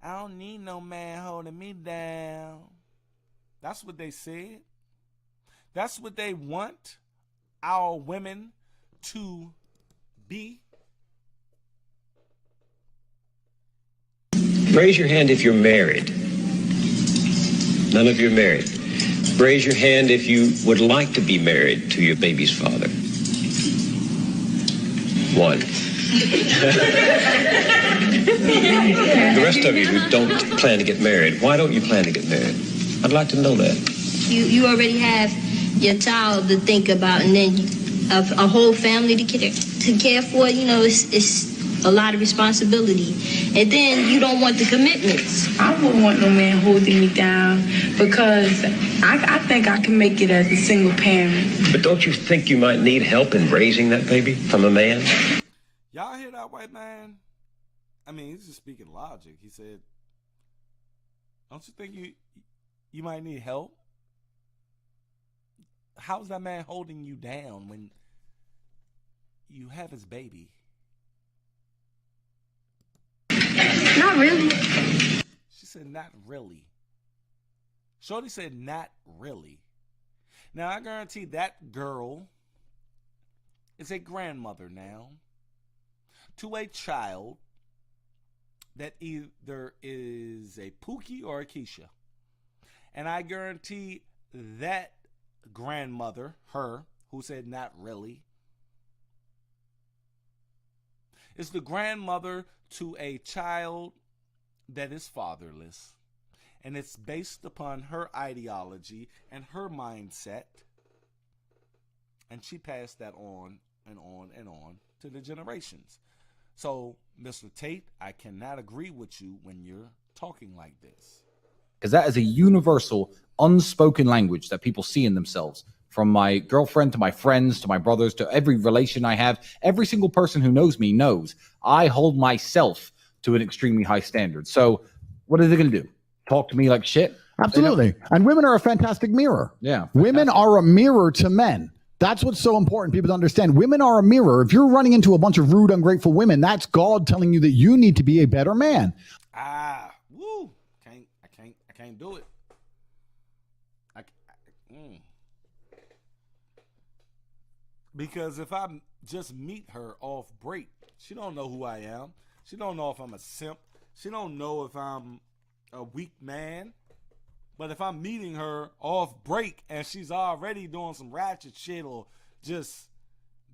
S1: I don't need no man holding me down. That's what they said. That's what they want our women to be.
S14: Raise your hand if you're married. None of you are married. Raise your hand if you would like to be married to your baby's father. One. The rest of you who don't plan to get married, why don't you plan to get married? I'd like to know that.
S15: You already have your child to think about, and then a whole family to care for. You know, it's a lot of responsibility, and then you don't want the commitments.
S16: I wouldn't want no man holding me down because I think I can make it as a single parent.
S14: But don't you think you might need help in raising that baby from a man?
S1: Y'all hear that white man? I mean, he's just speaking logic. He said, don't you think you might need help? How's that man holding you down when you have his baby?
S16: Not really.
S1: She said, not really. Shorty said, not really. Now, I guarantee that girl is a grandmother now to a child that either is a Pookie or a Keisha. And I guarantee that grandmother, her, who said not really, is the grandmother to a child that is fatherless. And it's based upon her ideology and her mindset. And she passed that on and on and on to the generations. So, Mr. Tate, I cannot agree with you when you're talking like this.
S13: Because that is a universal, unspoken language that people see in themselves. From my girlfriend to my friends to my brothers to every relation I have, every single person who knows me knows I hold myself to an extremely high standard. So what are they going to do? Talk to me like shit?
S12: Absolutely. And women are a fantastic mirror.
S13: Yeah. Fantastic.
S12: Women are a mirror to men. That's what's so important people to understand. Women are a mirror. If you're running into a bunch of rude, ungrateful women, that's God telling you that you need to be a better man.
S1: I can't do it. Because if I just meet her off break, she don't know who I am. She don't know if I'm a simp. She don't know if I'm a weak man. But if I'm meeting her off break and she's already doing some ratchet shit or just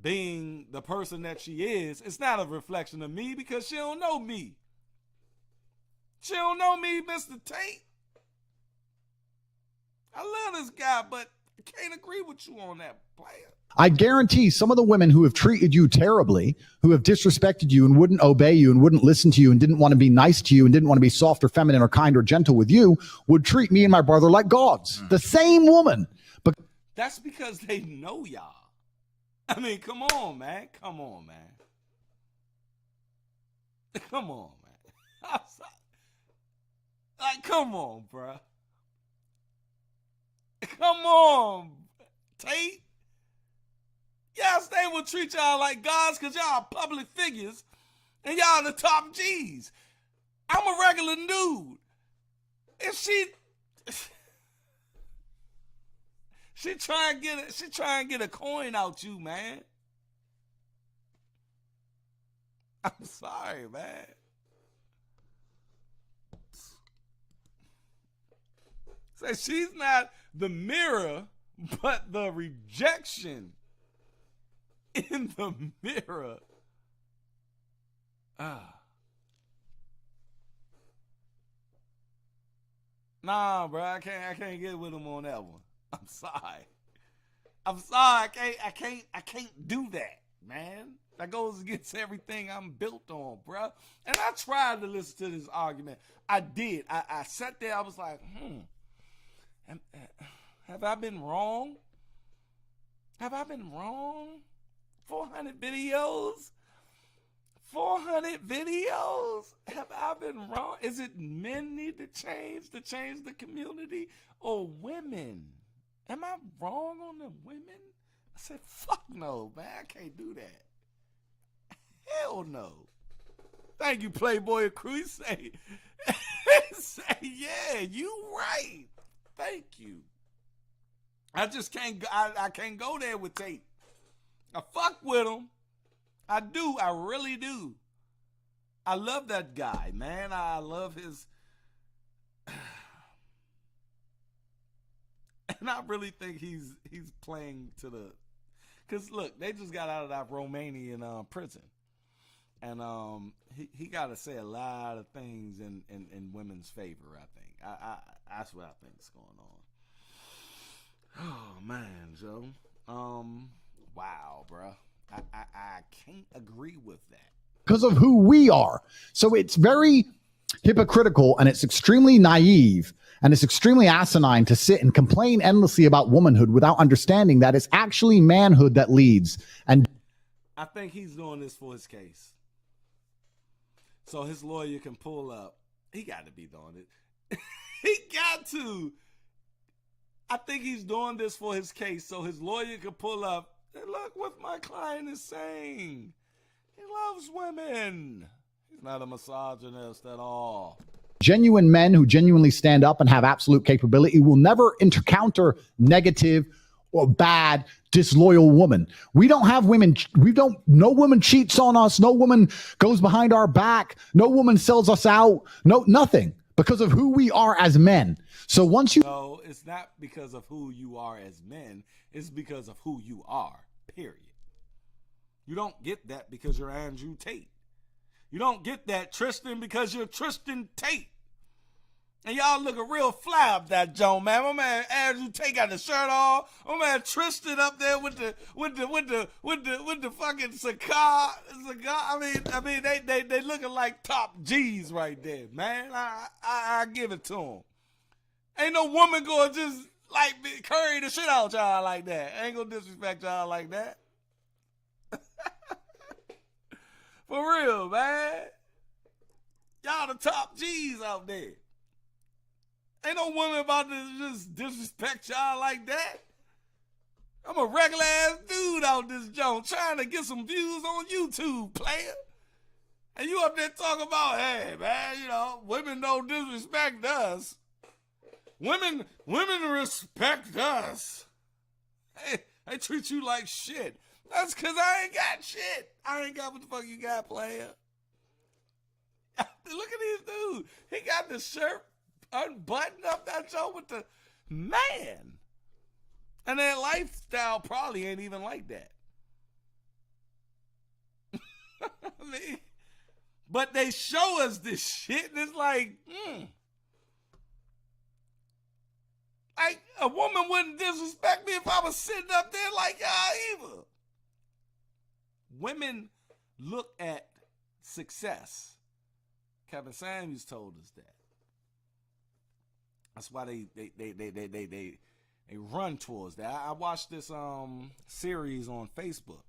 S1: being the person that she is, it's not a reflection of me because she don't know me. She don't know me, Mr. Tate. I love this guy, but I can't agree with you on that, player.
S12: I guarantee some of the women who have treated you terribly, who have disrespected you and wouldn't obey you and wouldn't listen to you and didn't want to be nice to you and didn't want to be soft or feminine or kind or gentle with you, would treat me and my brother like gods. The same woman. But
S1: that's because they know y'all. I mean, come on, man. Come on, man. Come on, man. Like, come on, bruh. Come on, Tate. Yes, they will treat y'all like gods because y'all are public figures and y'all the top G's. I'm a regular dude. If she try and get a coin out you, man. I'm sorry, man. Say she's not the mirror, but the rejection. in the mirror. Nah, bro, I can't get with him on that one. I'm sorry. I can't do that, man. That goes against everything I'm built on, bro. And I tried to listen to this argument. I did. I sat there. I was like, have I been wrong? Have I been wrong? 400 videos? 400 videos? Have I been wrong? Is it men need to change the community, or women? Am I wrong on the women? I said, fuck no, man. I can't do that. Hell no. Thank you, Playboy Crew. Say, yeah, you right. Thank you. I just can't. I can't go there with Tate. I fuck with him. I do. I really do. I love that guy, man. I love his. And I really think he's playing to the. Because look, they just got out of that Romanian prison. And he got to say a lot of things in women's favor, I think. That's what I think is going on. Oh, man, Joe. Wow, bro. I can't agree with that.
S12: Because of who we are. So it's very hypocritical, and it's extremely naive, and it's extremely asinine to sit and complain endlessly about womanhood without understanding that it's actually manhood that leads. And
S1: I think he's doing this for his case. So his lawyer can pull up. He got to be doing it. He got to. I think he's doing this for his case, so his lawyer can pull up. And look what my client is saying. He loves women. He's not a misogynist at all.
S12: genuine men who genuinely stand up and have absolute capability will never encounter negative or bad, disloyal woman. We don't have women. No woman cheats on us. No woman goes behind our back. No woman sells us out. No, nothing, because of who we are as men. So once you.
S1: No, it's not because of who you are as men. It's because of who you are, period. You don't get that because you're Andrew Tate. You don't get that, Tristan, because you're Tristan Tate. And y'all looking real fly up that Joan, man. My man Andrew Tate got the shirt on. My man Tristan up there with the fucking cigar. I mean, they looking like top G's right there, man. I give it to them. Ain't no woman gonna just like curry the shit out y'all like that. Ain't gonna disrespect y'all like that. For real, man. Y'all the top G's out there. Ain't no woman about to just disrespect y'all like that. I'm a regular ass dude out this joint trying to get some views on YouTube, player. And you up there talking about, hey, man, you know, women don't disrespect us. Women respect us. Hey, they treat you like shit. That's because I ain't got shit. I ain't got what the fuck you got, player. Look at these dudes. He got the shirt unbuttoned up that joke with the man. And their lifestyle probably ain't even like that. I mean, but they show us this shit, and it's like, Like, a woman wouldn't disrespect me if I was sitting up there like y'all either. Women look at success. Kevin Samuels told us that. That's why they run towards that. I watched this series on Facebook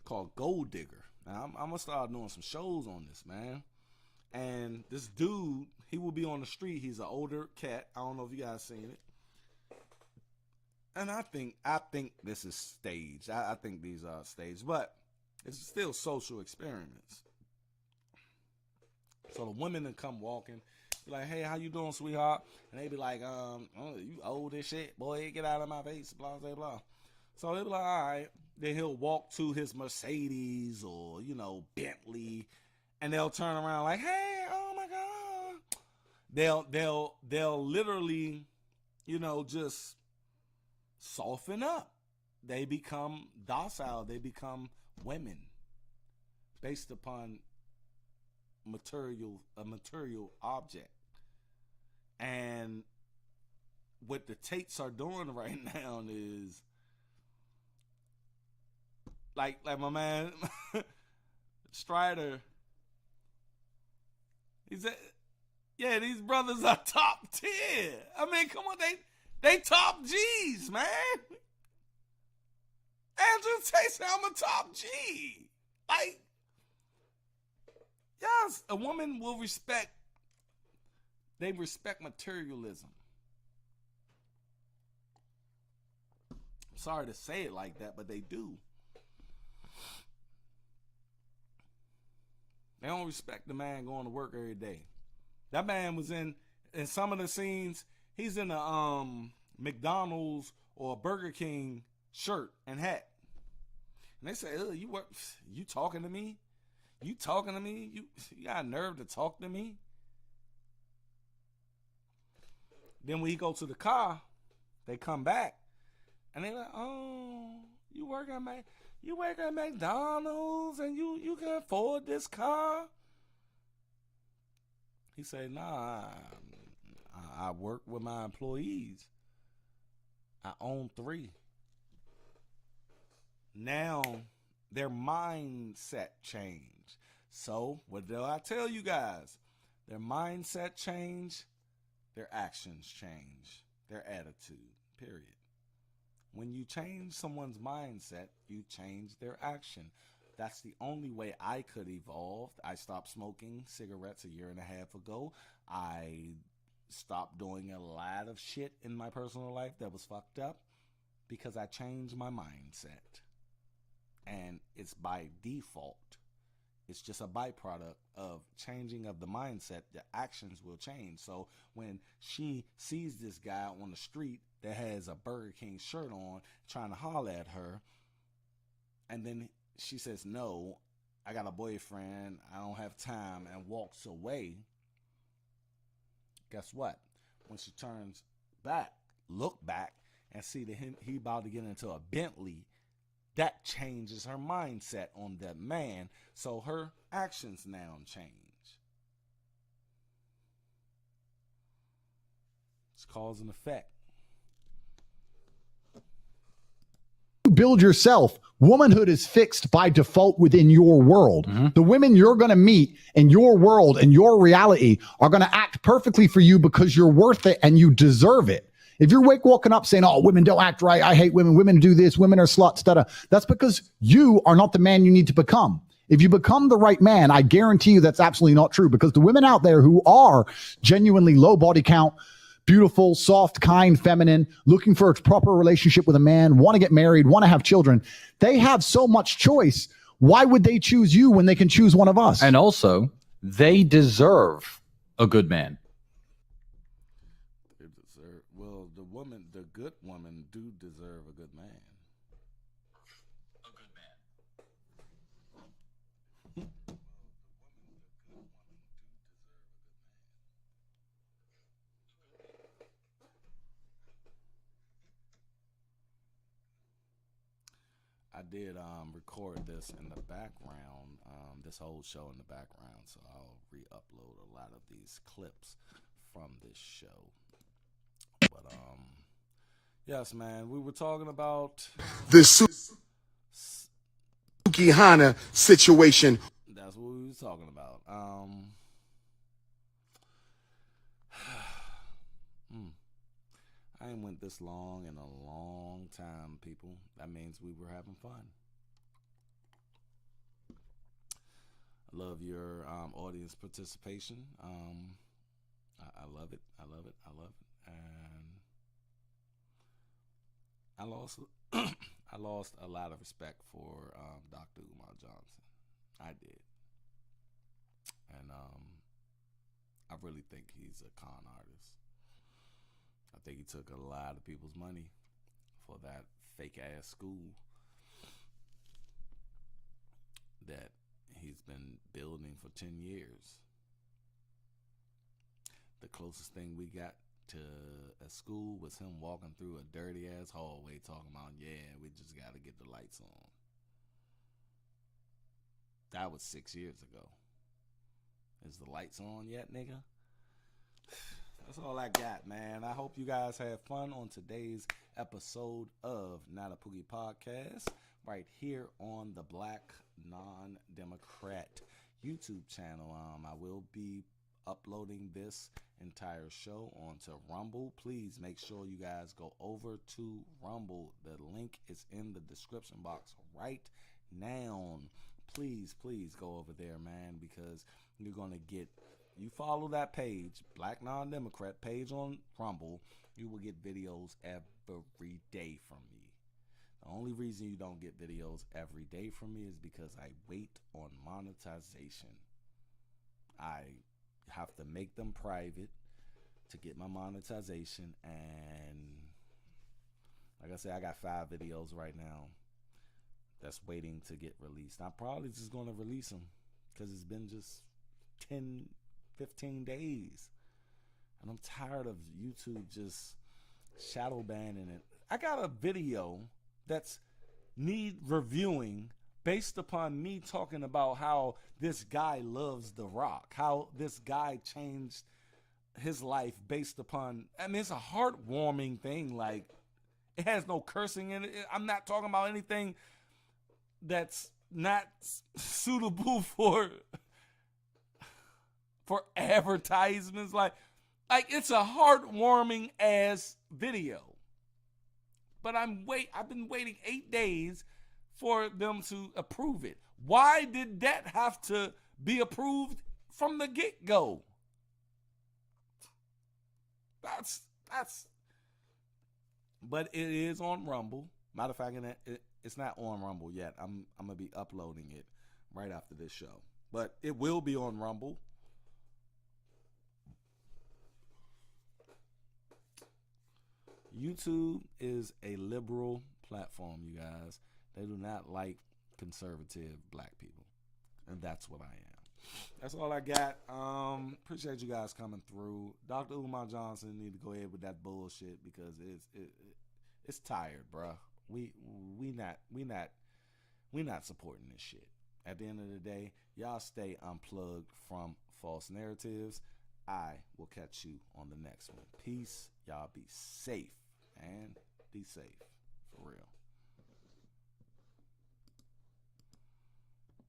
S1: called Gold Digger. Now I'm gonna start doing some shows on this, man. And this dude, he will be on the street. He's an older cat. I don't know if you guys seen it. And I think this is staged. I think these are staged, but it's still social experiments. So the women that come walking, be like, hey, how you doing, sweetheart? And they be like, oh, you old as shit, boy, get out of my face, blah, blah, blah. So they be like, all right. Then he'll walk to his Mercedes or, Bentley, and they'll turn around like, hey, oh my God. They'll literally, just soften up. they become docile. They become women based upon a material object. And what the Tates are doing right now is like my man Strider. He said, yeah, these brothers are top tier. I mean, come on, they top G's, man. Andrew Tate said I'm a top G. Like, yes, a woman will respect. They respect materialism. I'm sorry to say it like that, but they do. They don't respect the man going to work every day. That man was in some of the scenes, he's in a McDonald's or a Burger King shirt and hat. And they say, you talking to me? You talking to me? You got nerve to talk to me? Then when he go to the car, they come back and they like, oh, you work at McDonald's and you can afford this car? He said, nah, I work with my employees. I own 3. Now their mindset changed. So what do I tell you guys? Their mindset changed, their actions change, their attitude, period. When you change someone's mindset, you change their action. That's the only way I could evolve. I stopped smoking cigarettes a year and a half ago. I stopped doing a lot of shit in my personal life that was fucked up because I changed my mindset. And it's by default. It's just a byproduct of changing of the mindset. The actions will change. So when she sees this guy on the street that has a Burger King shirt on trying to holler at her, and then she says, no, I got a boyfriend, I don't have time, and walks away, guess what? When she turns back, look back, and see that he about to get into a Bentley, that changes her mindset on that man. So her actions now change. It's cause and effect.
S12: Build yourself. Womanhood is fixed by default within your world. The women you're going to meet in your world and your reality are going to act perfectly for you because you're worth it and you deserve it. If you're walking up saying, oh, women don't act right, I hate women, women do this, women are sluts, that's because you are not the man you need to become. If you become the right man, I guarantee you that's absolutely not true, because the women out there who are genuinely low body count, beautiful, soft, kind, feminine, looking for a proper relationship with a man, want to get married, want to have children, they have so much choice. Why would they choose you when they can choose one of us?
S13: And also, they deserve a good man.
S1: They deserve, well, the good woman do deserve a good man.
S13: A good man.
S1: I did record this in the background, this whole show in the background, so I'll re-upload a lot of these clips from this show. But yes, man, we were talking about
S2: this Sukihana situation.
S1: That's what we were talking about. I ain't went this long in a long time, people. That means we were having fun. I love your audience participation. I love it. I love it. I love it. And I lost a lot of respect for Dr. Umar Johnson. I did. And I really think he's a con artist. I think he took a lot of people's money for that fake ass school that he's been building for 10 years. The closest thing we got to a school was him walking through a dirty ass hallway talking about, yeah, we just got to get the lights on. That was 6 years ago. Is the lights on yet, nigga? That's all I got, man. I hope you guys had fun on today's episode of Not a Pookie Podcast right here on the Black Non-Democrat YouTube channel. I will be uploading this entire show onto Rumble. Please make sure you guys go over to Rumble. The link is in the description box right now. Please go over there, man, because you're going to get, you follow that page, Black Non-Democrat page on Rumble, you will get videos every day from me. The only reason you don't get videos every day from me is because I wait on monetization. I have to make them private to get my monetization, and like I said, I got 5 videos right now that's waiting to get released. I'm probably just going to release them because it's been just 10, 15 days. And I'm tired of YouTube just shadow banning it. I got a video that's need reviewing based upon me talking about how this guy loves The Rock, how this guy changed his life based upon, I mean, it's a heartwarming thing. Like, it has no cursing in it. I'm not talking about anything that's not suitable for advertisements. Like it's a heartwarming ass video. But I've been waiting 8 days for them to approve it. Why did that have to be approved from the get-go? That's but it is on Rumble. Matter of fact, it's not on Rumble yet. I'm gonna be uploading it right after this show, but it will be on Rumble. YouTube is a liberal platform, you guys. They do not like conservative black people, and that's what I am. That's all I got. Appreciate you guys coming through. Dr. Umar Johnson need to go ahead with that bullshit because it's tired, bruh. We not supporting this shit. At the end of the day, y'all stay unplugged from false narratives. I will catch you on the next one. Peace. Y'all be safe, and be safe for real.